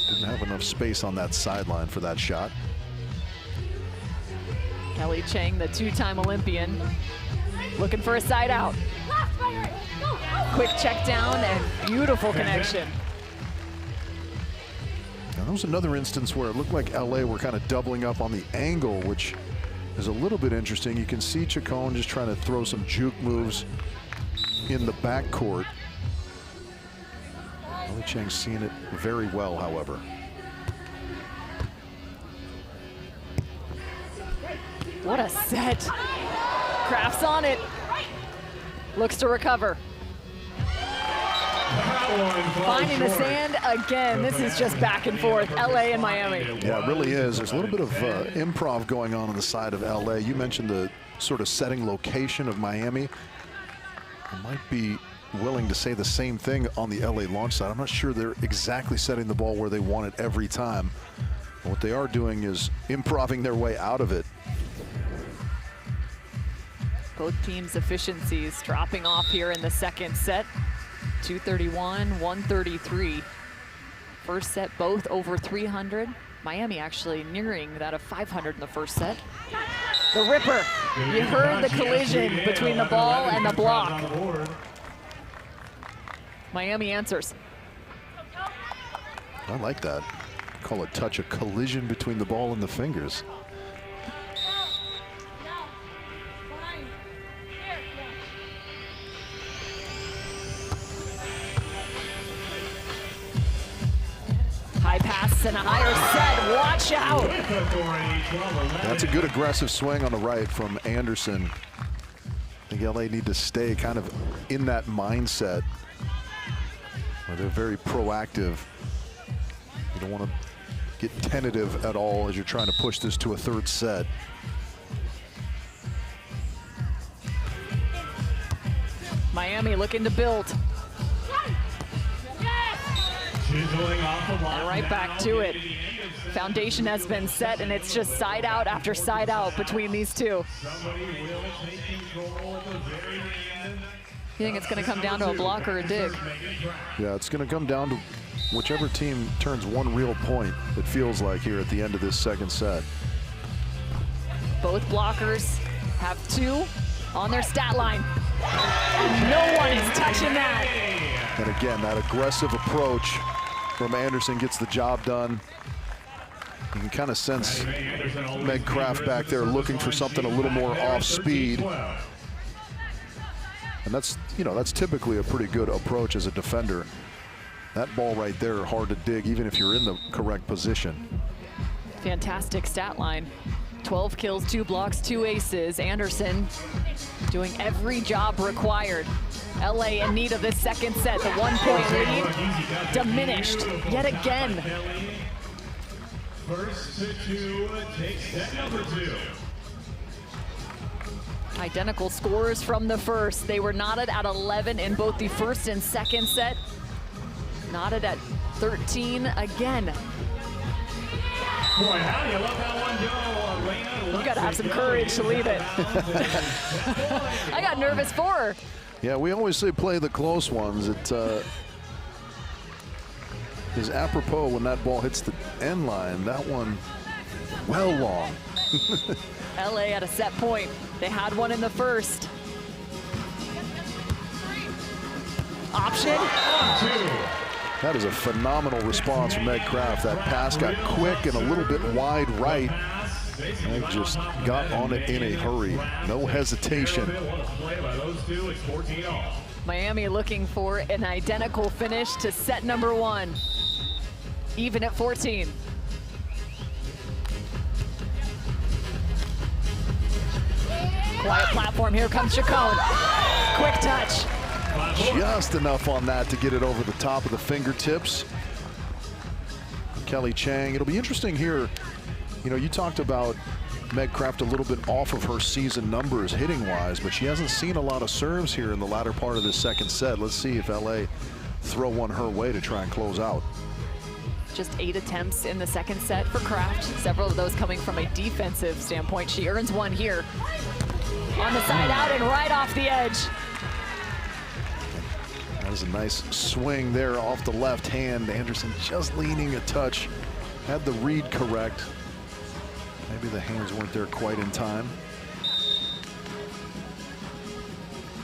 didn't have enough space on that sideline for that shot. Kelly Cheng, the 2-time Olympian, looking for a side out. Quick check down and beautiful connection. Now, that was another instance where it looked like LA were kind of doubling up on the angle, which is a little bit interesting. You can see Chacon just trying to throw some juke moves in the backcourt. Kelly Cheng's seen it very well, however. What a set. Kraft's on it. Looks to recover. Finding the sand again. This is just back and forth. LA and Miami. Yeah, it really is. There's a little bit of improv going on the side of LA. You mentioned the sort of setting location of Miami. I might be willing to say the same thing on the LA Launch side. I'm not sure they're exactly setting the ball where they want it every time. But what they are doing is improving their way out of it. Both teams' efficiencies dropping off here in the second set. 231, 133. First set, both over 300. Miami actually nearing that of 500 in the first set. The ripper. You heard the collision between the ball and the block. Miami answers. I like that. Call it touch, a collision between the ball and the fingers. Anderson, a higher set, watch out. That's a good aggressive swing on the right from Anderson. I think LA need to stay kind of in that mindset where they're very proactive. You don't want to get tentative at all as you're trying to push this to a third set. Miami looking to build. And right back to it. Foundation has been set, and it's just side out after side out between these two. You think it's going to come down to a block or a dig? Yeah, it's going to come down to whichever team turns one real point, it feels like, here at the end of this second set. Both blockers have 2 on their stat line. And no one is touching that. And again, that aggressive approach from Anderson gets the job done. You can kind of sense Meg Kraft back there looking for something a little more off speed. And that's, you know, that's typically a pretty good approach as a defender. That ball right there, hard to dig, even if you're in the correct position. Fantastic stat line. 12 kills, 2 blocks, 2 aces. Anderson doing every job required. LA in need of this second set. The 1-point lead diminished yet again. First to 2 takes set number 2. Identical scores from the first. They were knotted at 11 in both the first and second set. Knotted at 13 again. Boy, how do you let that one go, Alaina? You gotta have some courage to leave it. I got nervous for her. Yeah, we always say play the close ones. It is apropos when that ball hits the end line. That one, well long. LA at a set point. They had one in the first. Option. That is a phenomenal response from Meg Kraft. That pass got quick and a little bit wide right. Meg just got on it in a hurry. No hesitation. Miami looking for an identical finish to set number 1. Even at 14. Quiet platform, here comes Chacon. Quick touch. Just enough on that to get it over the top of the fingertips. Kelly Cheng. It'll be interesting here. You know, you talked about Meg Kraft a little bit off of her season numbers hitting-wise, but she hasn't seen a lot of serves here in the latter part of this second set. Let's see if LA throw one her way to try and close out. Just 8 attempts in the second set for Kraft. Several of those coming from a defensive standpoint. She earns one here. On the side out and right off the edge. That was a nice swing there off the left hand. Anderson just leaning a touch. Had the read correct. Maybe the hands weren't there quite in time.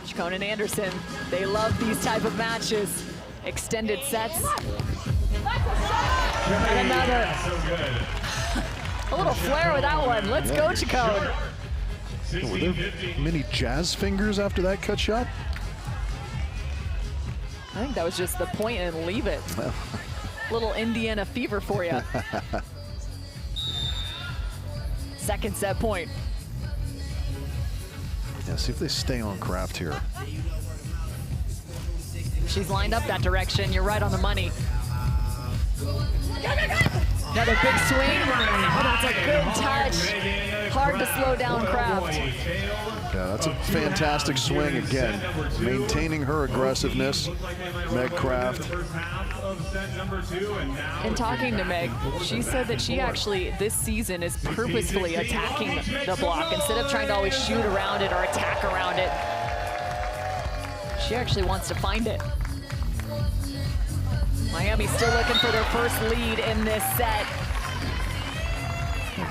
Chacon and Anderson, they love these type of matches. Extended sets. And another. A little flare with that one. Let's go, Chacon. Were there many jazz fingers after that cut shot? I think that was just the point and leave it. Little Indiana fever for you. Second set point. Yeah, see if they stay on Kraft here. She's lined up that direction. You're right on the money. Another big swing. Oh, that's a good touch. Hard to slow down Kraft. Yeah, that's a fantastic swing again. Maintaining her aggressiveness. Meg Kraft. In talking to Meg, she said that she actually, this season, is purposefully attacking the block instead of trying to always shoot around it or attack around it. She actually wants to find it. Miami still looking for their first lead in this set.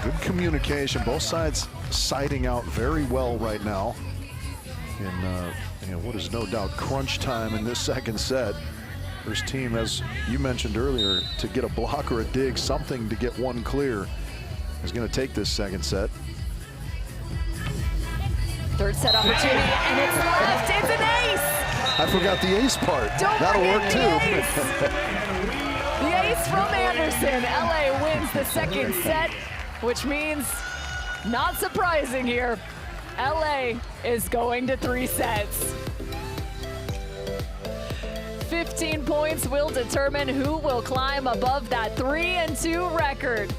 Good communication. Both sides siding out very well right now. In what is no doubt crunch time in this second set. First team, as you mentioned earlier, to get a block or a dig, something to get one clear, is going to take this second set. Third set opportunity, and it's left. It's an ace. I forgot the ace part. Don't That'll work too. The ace from Anderson. LA wins the second set, which means, not surprising here, LA is going to 3 sets. 15 points will determine who will climb above that 3-2 record.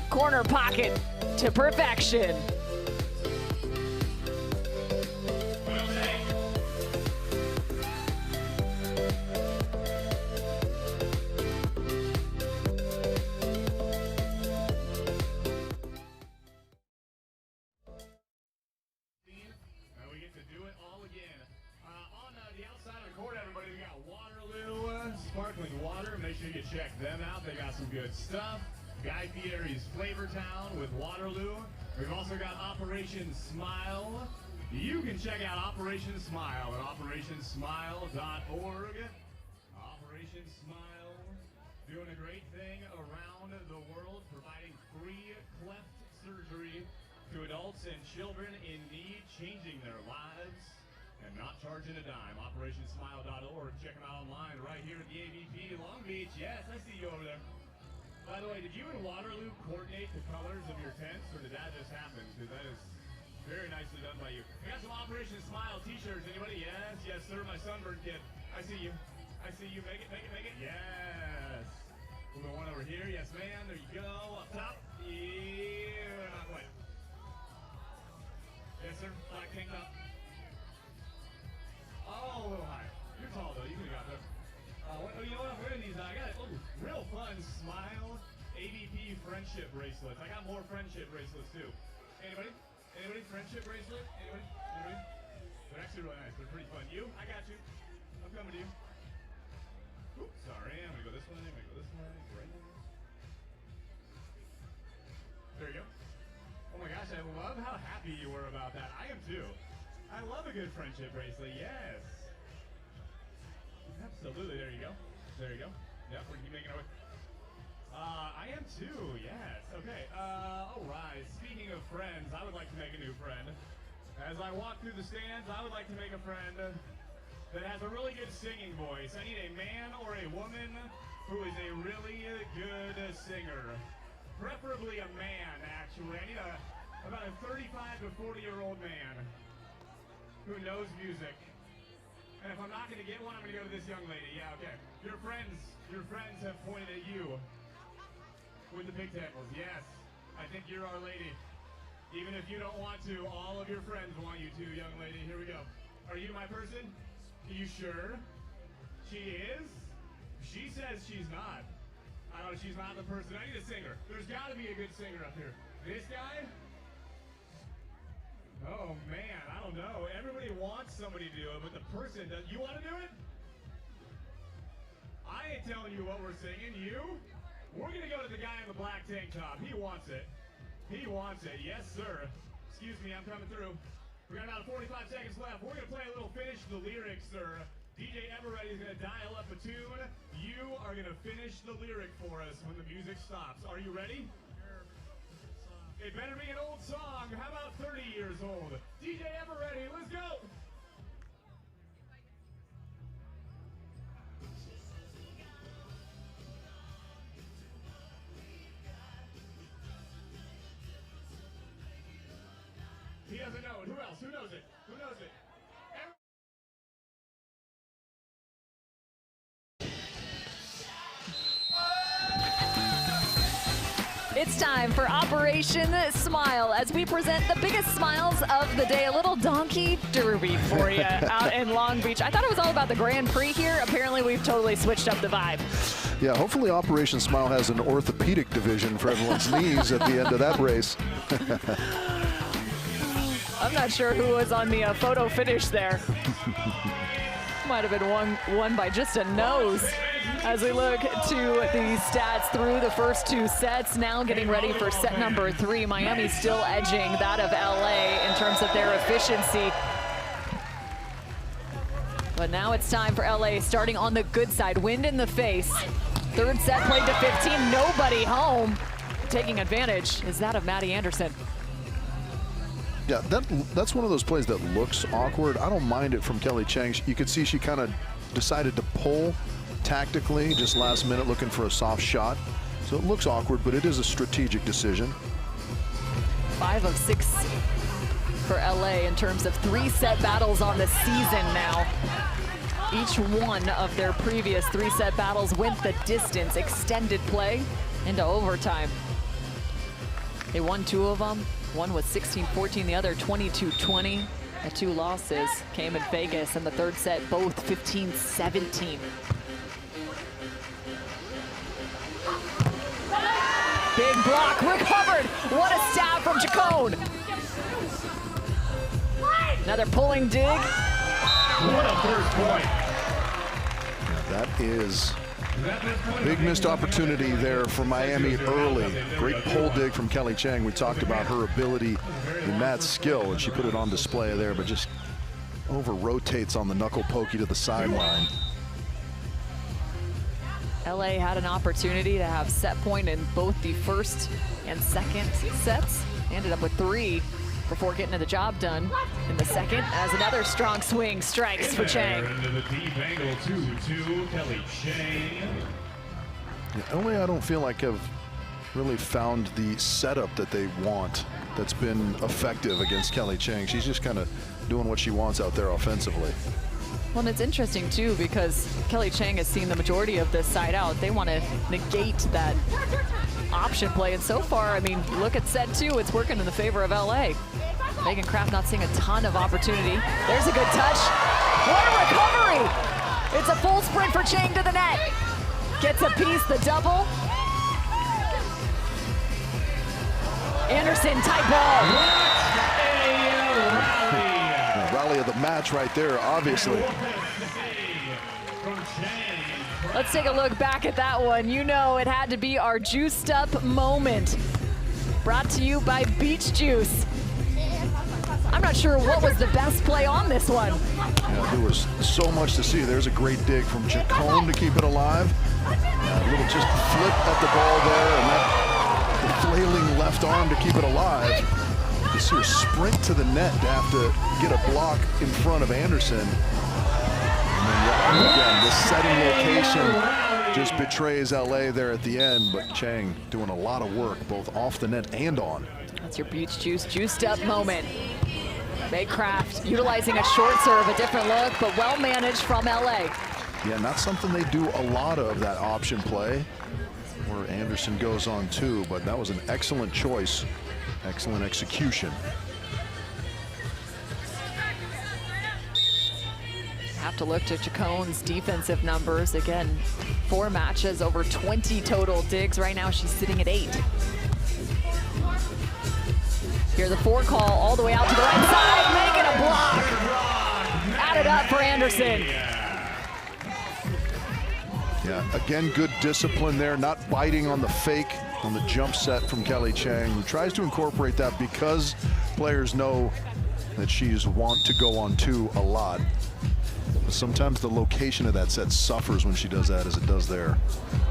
Corner pocket to perfection. Sparkling water, make sure you check them out. They got some good stuff. Guy Fieri's Flavor Town with Waterloo. We've also got Operation Smile. You can check out Operation Smile at operationsmile.org. Operation Smile doing a great thing around the world, providing free cleft surgery to adults and children in need, changing their lives and not charging a dime. OperationSmile.org. Check them out online right here at the AVP Long Beach. Yes, I see you over there. By the way, did you and Waterloo coordinate the colors of your tents, or did that just happen? Because that is very nicely done by you. We got some Operation Smile t-shirts. Anybody? Yes, yes, sir. My sunburn kid. I see you. I see you. Make it, make it, make it. Yes. We'll go one over here. Yes, ma'am. There you go. Up top. Yeah, not quite. Yes, sir. Black tank top. Oh, a little high. You're tall, though. You could have got there. You know what? I'm wearing these. I got real fun Smile AVP friendship bracelets. I got more friendship bracelets, too. Anybody? Anybody? Friendship bracelet? Anybody? Anybody? They're actually really nice. They're pretty fun. You? I got you. I'm coming to you. Oops, sorry. I'm going to go this way. I'm going to go this way. Right. There you go. Oh, my gosh. I love how happy you were about that. I am, too. I love a good friendship bracelet, yes. Absolutely, there you go. There you go. Yep, we're gonna keep making our way. I am too, yes. Okay, all right. Speaking of friends, I would like to make a new friend. As I walk through the stands, I would like to make a friend that has a really good singing voice. I need a man or a woman who is a really good singer. Preferably a man, actually. I need about a 35 to 40-year-old man who knows music. And if I'm not going to get one, I'm going to go to this young lady. Yeah, okay. Your friends have pointed at you with the pigtails. Yes, I think you're our lady. Even if you don't want to, all of your friends want you to, young lady. Here we go. Are you my person? Are you sure? She is? She says she's not. I don't know, she's not the person. I need a singer. There's got to be a good singer up here. This guy? Oh man, I don't know. Everybody wants somebody to do it, but the person does. You want to do it? I ain't telling you what we're singing. You? We're going to go to the guy in the black tank top. He wants it. He wants it. Yes, sir. Excuse me, I'm coming through. We got about 45 seconds left. We're going to play a little finish the lyrics, sir. DJ Everready is going to dial up a tune. You are going to finish the lyric for us when the music stops. Are you ready? It better be an old song. How about 30 years old? DJ Everready, let's go! He doesn't know it. Who else? Who knows it? Who knows it? It's time for Operation Smile as we present the biggest smiles of the day. A little donkey derby for you out in Long Beach. I thought it was all about the Grand Prix here. Apparently, we've totally switched up the vibe. Yeah, hopefully Operation Smile has an orthopedic division for everyone's knees at the end of that race. I'm not sure who was on the photo finish there. Might have been won by just a nose. As we look to the stats through the first 2 sets, now getting ready for set number 3. Miami's still edging that of LA in terms of their efficiency. But now it's time for LA starting on the good side. Wind in the face. 3rd set played to 15, nobody home. Taking advantage is that of Maddie Anderson. Yeah, that's one of those plays that looks awkward. I don't mind it from Kelly Cheng. You could see she kind of decided to pull tactically, just last minute looking for a soft shot. So it looks awkward, but it is a strategic decision. 5 of 6 for LA in terms of 3-set battles on the season now. Each one of their previous 3-set battles went the distance, extended play into overtime. They won 2 of them. One was 16-14, the other 22-20. The 2 losses came in Vegas in the 3rd set, both 15-17. Big block, recovered. What a stab from Chacon. Another pulling dig. What a first point. That is a big missed opportunity there for Miami early. Great pull dig from Kelly Cheng. We talked about her ability in that skill, and she put it on display there, but just over-rotates on the knuckle pokey to the sideline. LA had an opportunity to have set point in both the 1st and 2nd sets. Ended up with 3 before getting the job done in the 2nd, as another strong swing strikes for Cheng. Into the deep angle, 2-2, Kelly Cheng. Yeah, LA, I don't feel like have really found the setup that they want that's been effective against Kelly Cheng. She's just kind of doing what she wants out there offensively. Well, and it's interesting too, because Kelly Cheng has seen the majority of this side out. They want to negate that option play, and so far, I mean, look at set 2, it's working in the favor of LA. Megan Kraft not seeing a ton of opportunity. There's a good touch. What a recovery! It's a full sprint for Cheng to the net. Gets a piece, the double. Anderson, tight ball. Rally of the match right there, obviously. Let's take a look back at that one. You know it had to be our juiced up moment. Brought to you by Beach Juice. I'm not sure what was the best play on this one. Yeah, there was so much to see. There's a great dig from Chacon to keep it alive. A little just flip at the ball there, and that the flailing left arm to keep it alive. You see her sprint to the net to have to get a block in front of Anderson. And then, again, this setting location just betrays LA there at the end, but Cheng doing a lot of work both off the net and on. That's your Beach Juice juiced up moment. May Kraft utilizing a short serve, a different look, but well managed from LA. Yeah, not something they do a lot of, that option play, where Anderson goes on 2, but that was an excellent choice, excellent execution. Have to look to Chacon's defensive numbers. Again, 4 matches, over 20 total digs. Right now she's sitting at 8. Here the 4 call all the way out to the right side, making a block. Added up for Anderson. Yeah, again, good discipline there, not biting on the fake on the jump set from Kelly Cheng, who tries to incorporate that because players know that she's want to go on 2 a lot. But sometimes the location of that set suffers when she does that, as it does there.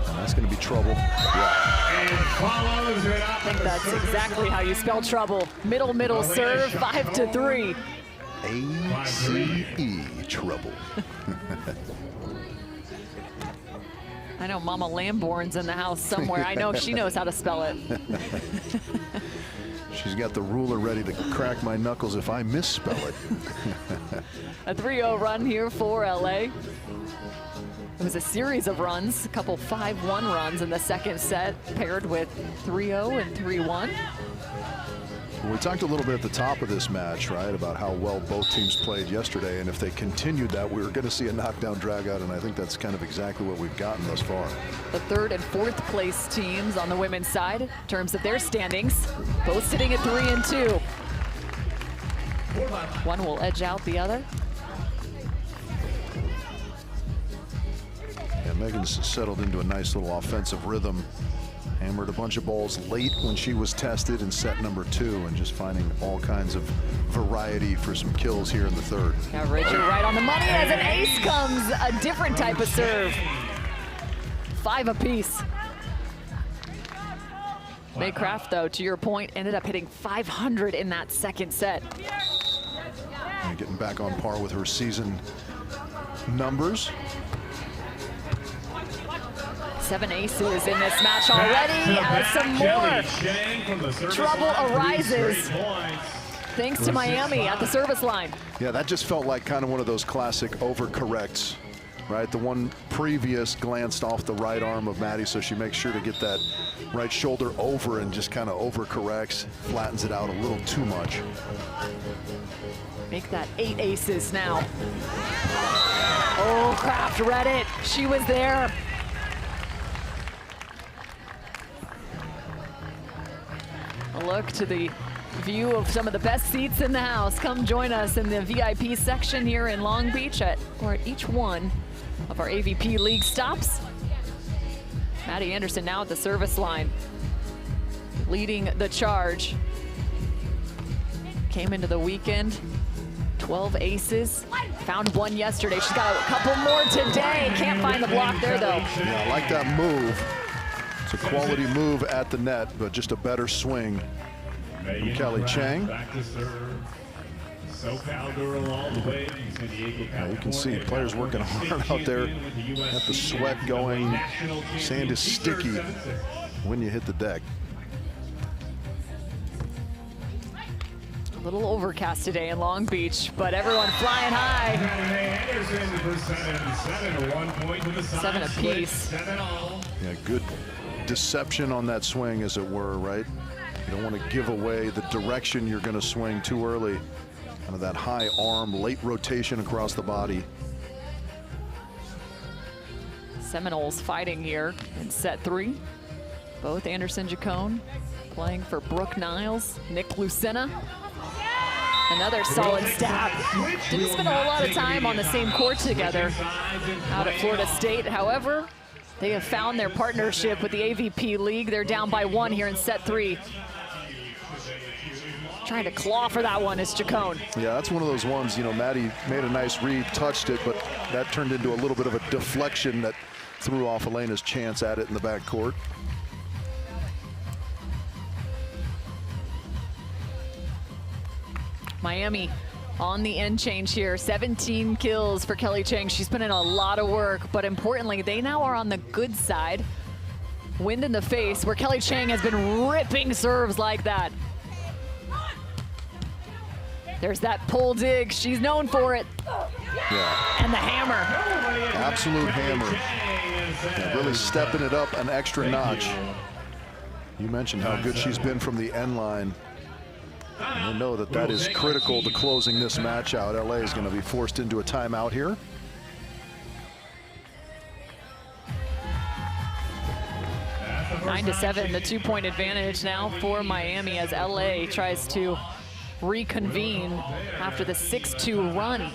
And that's going to be trouble. Yeah. And follows it up. That's exactly how you spell trouble. Middle serve, 5-3. A-C-E, trouble. I know Mama Lamborn's in the house somewhere. I know she knows how to spell it. She's got the ruler ready to crack my knuckles if I misspell it. A 3-0 run here for LA. It was a series of runs, a couple 5-1 runs in the 2nd set, paired with 3-0 and 3-1. Well, we talked a little bit at the top of this match, right, about how well both teams played yesterday, and if they continued that, we were going to see a knockdown drag-out, and I think that's kind of exactly what we've gotten thus far. The 3rd and 4th place teams on the women's side, in terms of their standings, both sitting at 3 and 2. One will edge out the other. Yeah, Megan's settled into a nice little offensive rhythm. Hammered a bunch of balls late when she was tested in set number 2, and just finding all kinds of variety for some kills here in the 3rd. Now Richard right on the money as an ace comes, a different type of serve. 5 apiece. May Kraft, though, to your point, ended up hitting 500 in that 2nd set. And getting back on par with her season numbers. 7 aces in this match already, as some more trouble arises thanks to Miami at the service line. Yeah, that just felt like kind of one of those classic overcorrects, right? The one previous glanced off the right arm of Maddie, so she makes sure to get that right shoulder over and just kind of overcorrects, flattens it out a little too much. Make that 8 aces now. Oh, Kraft read it. She was there. A look to the view of some of the best seats in the house. Come join us in the VIP section here in Long Beach at each one of our AVP League stops. Maddie Anderson now at the service line, leading the charge. Came into the weekend, 12 aces. Found one yesterday. She's got a couple more today. Can't find the block there, though. Yeah, I like that move. It's a quality move at the net, but just a better swing from Kelly Cheng. Yeah, you can see players working hard out there. Got the sweat going. Sand is sticky when you hit the deck. A little overcast today in Long Beach, but everyone flying high. 7 apiece. Yeah, good deception on that swing, as it were, right? You don't want to give away the direction you're going to swing too early. Kind of that high arm, late rotation across the body. Seminoles fighting here in set 3. Both Anderson Chacon playing for Brooke Niles, Nick Lucena. Another solid stab. Didn't spend a whole lot of time on the same court together out at Florida State. However, they have found their partnership with the AVP League. They're down by 1 here in set 3. Trying to claw for that one is Chacon. Yeah, that's one of those ones, you know, Maddie made a nice read, touched it, but that turned into a little bit of a deflection that threw off Alaina's chance at it in the backcourt. Miami on the end change here. 17 kills for Kelly Cheng. She's put in a lot of work, but importantly, they now are on the good side. Wind in the face, where Kelly Cheng has been ripping serves like that. There's that pull dig. She's known for it. Yeah. And the hammer. Absolute hammer. Yeah, really stepping it up an extra notch. You mentioned how good she's been from the end line. And we know that that is critical to closing this match out. LA is going to be forced into a timeout here. Nine to 7, the 2-point advantage now for Miami as LA tries to reconvene after the 6-2 run.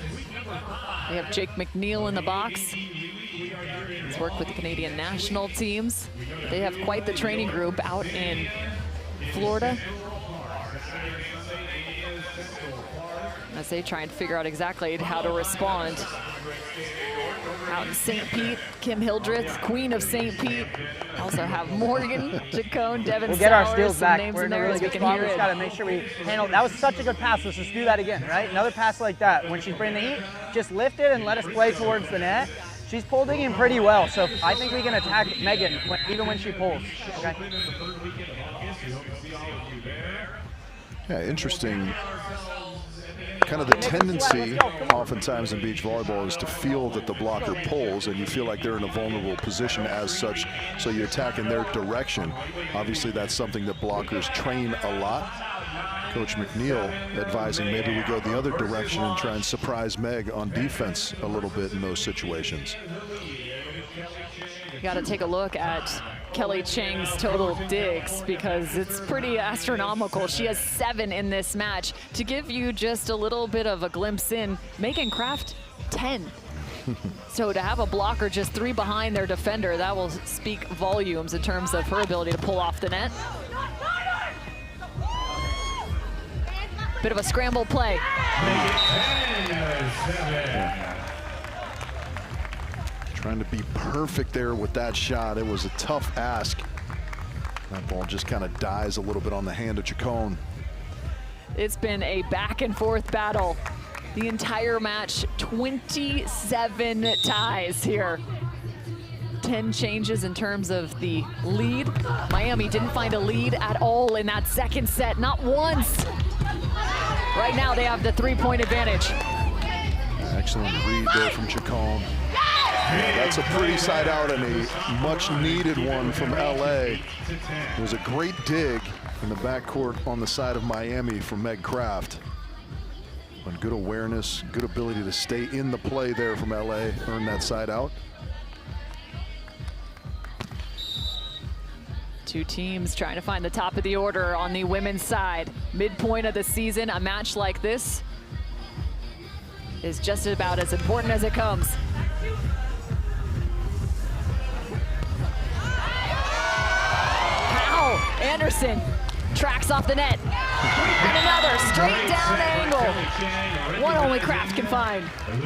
They have Jake McNeil in the box. He's worked with the Canadian national teams. They have quite the training group out in Florida as they try and figure out exactly how to respond. Out in St. Pete, Kim Hildreth, Queen of St. Pete. Also have Morgan, Chacon, Devin We'll get our Sowers, steals back. names We're in in a there really as we good can spot. hear We just it. got to make sure we handle. That was such a good pass. Let's just do that again, right? Another pass like that. When she's bringing the heat, just lift it and let us play towards the net. She's pulling in pretty well, so I think we can attack Megan even when she pulls. Okay. Yeah, interesting. Kind of the tendency oftentimes in beach volleyball is to feel that the blocker pulls and you feel like they're in a vulnerable position as such, so you attack in their direction. Obviously that's something that blockers train a lot. Coach McNeil advising maybe we go the other direction and try and surprise Meg on defense a little bit in those situations. You got to take a look at Kelly Cheng's total digs because it's pretty astronomical. She has 7 in this match. To give you just a little bit of a glimpse in, Megan Kraft, 10. So to have a blocker just 3 behind their defender, that will speak volumes in terms of her ability to pull off the net. Bit of a scramble play. Trying to be perfect there with that shot. It was a tough ask. That ball just kind of dies a little bit on the hand of Chacon. It's been a back and forth battle. The entire match, 27 ties here. 10 changes in terms of the lead. Miami didn't find a lead at all in that second set, not once. Right now they have the 3-point advantage. Excellent read there from Chacon. That's a pretty side out and a much needed one from LA. It was a great dig in the backcourt on the side of Miami from Meg Kraft. But good awareness, good ability to stay in the play there from LA, earn that side out. Two teams trying to find the top of the order on the women's side. Midpoint of the season, a match like this is just about as important as it comes. Anderson tracks off the net. And another straight down angle. One only Kraft can find. Have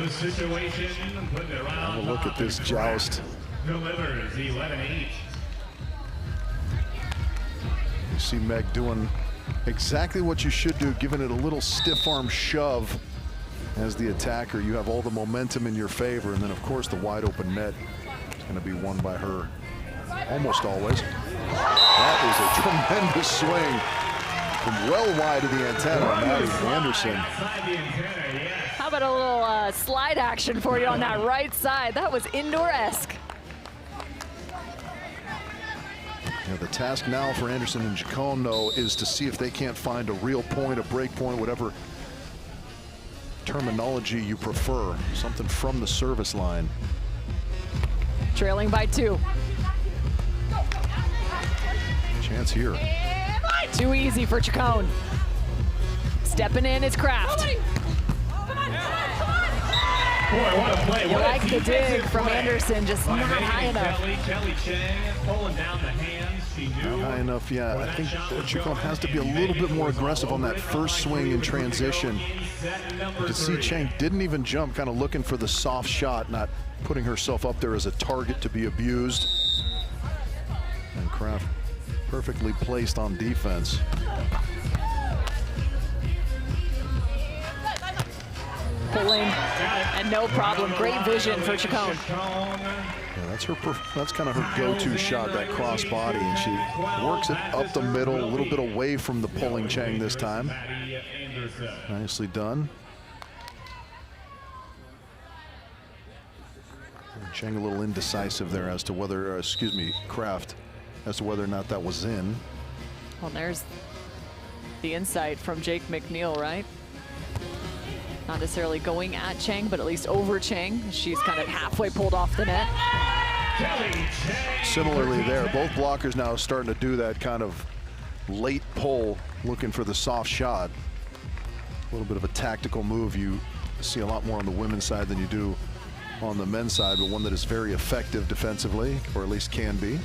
a look at this joust. Delivers 11-8. You see Meg doing exactly what you should do, giving it a little stiff arm shove as the attacker. You have all the momentum in your favor, and then of course the wide open net is going to be won by her almost always. That is a tremendous swing from well wide of the antenna, Maddie Anderson. How about a little slide action for you on that right side? That was indoor-esque. The task now for Anderson and Chacon, though, is to see if they can't find a real point, a break point, whatever terminology you prefer, something from the service line. Trailing by 2. Chance here. Too easy for Chacon. Stepping in is Kraft. Boy, what a play. You like the dig from Anderson, just not high enough. Kelly Cheng pulling down the hands. She knew. Not high enough, yeah. I think Chacon has to be a little bit more aggressive on that first swing in transition. You can see Cheng didn't even jump, kind of looking for the soft shot, not putting herself up there as a target to be abused. And Kraft perfectly placed on defense. Pulling, and no problem. Great vision for Chacon. Yeah, that's kind of her go-to shot, that cross body, and she works it up the middle, a little bit away from the pulling Cheng this time. Nicely done. Cheng a little indecisive there as to whether, Kraft, as to whether or not that was in. Well, there's the insight from Jake McNeil, right? Not necessarily going at Cheng, but at least over Cheng. She's kind of halfway pulled off the net. Similarly there, both blockers now starting to do that kind of late pull, looking for the soft shot. A little bit of a tactical move you see a lot more on the women's side than you do on the men's side, but one that is very effective defensively, or at least can be.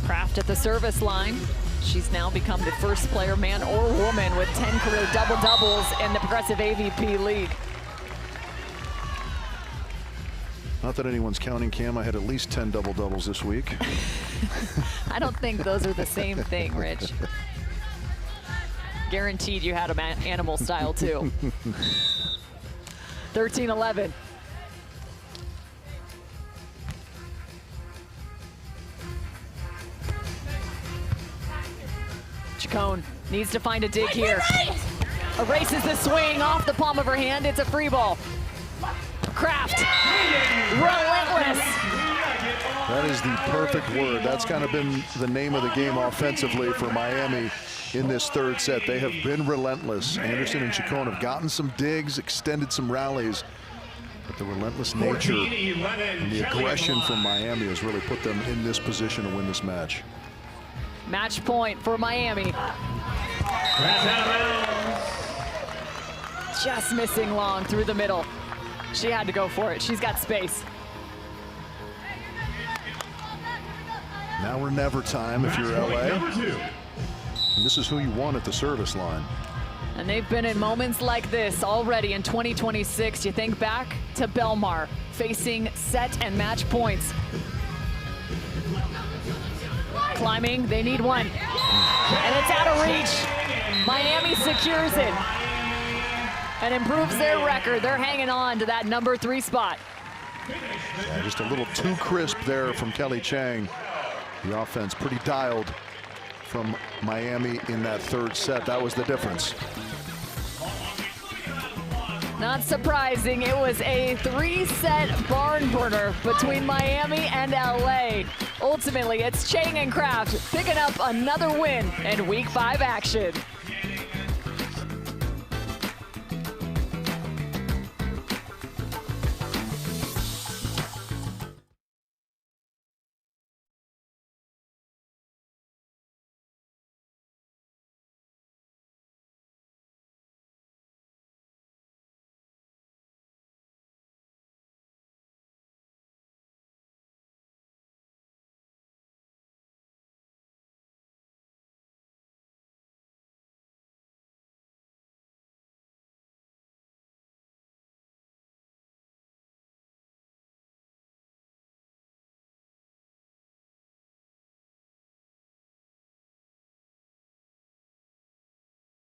Kraft at the service line. She's now become the first player, man or woman, with 10 career double-doubles in the Progressive AVP League. Not that anyone's counting, Cam. I had at least 10 double-doubles this week. I don't think those are the same thing, Rich. Guaranteed you had them animal style, too. 13-11. Chacon needs to find a dig here. Erases the swing off the palm of her hand. It's a free ball. Kraft, relentless. That is the perfect word. That's kind of been the name of the game offensively for Miami in this third set. They have been relentless. Anderson and Chacon have gotten some digs, extended some rallies, but the relentless nature and the aggression from Miami has really put them in this position to win this match. Match point for Miami. Just missing long through the middle. She had to go for it. She's got space. Now or never time if you're LA. And this is who you want at the service line. And they've been in moments like this already in 2026. You think back to Belmar facing set and match points. Climbing, they need one. And it's out of reach. Miami secures it and improves their record. They're hanging on to that #3 spot. Yeah, just a little too crisp there from Kelly Cheng. The offense pretty dialed from Miami in that third set. That was the difference. Not surprising, it was a 3-set barn burner between Miami and LA. Ultimately, it's Cheng and Kraft picking up another win in Week 5 action.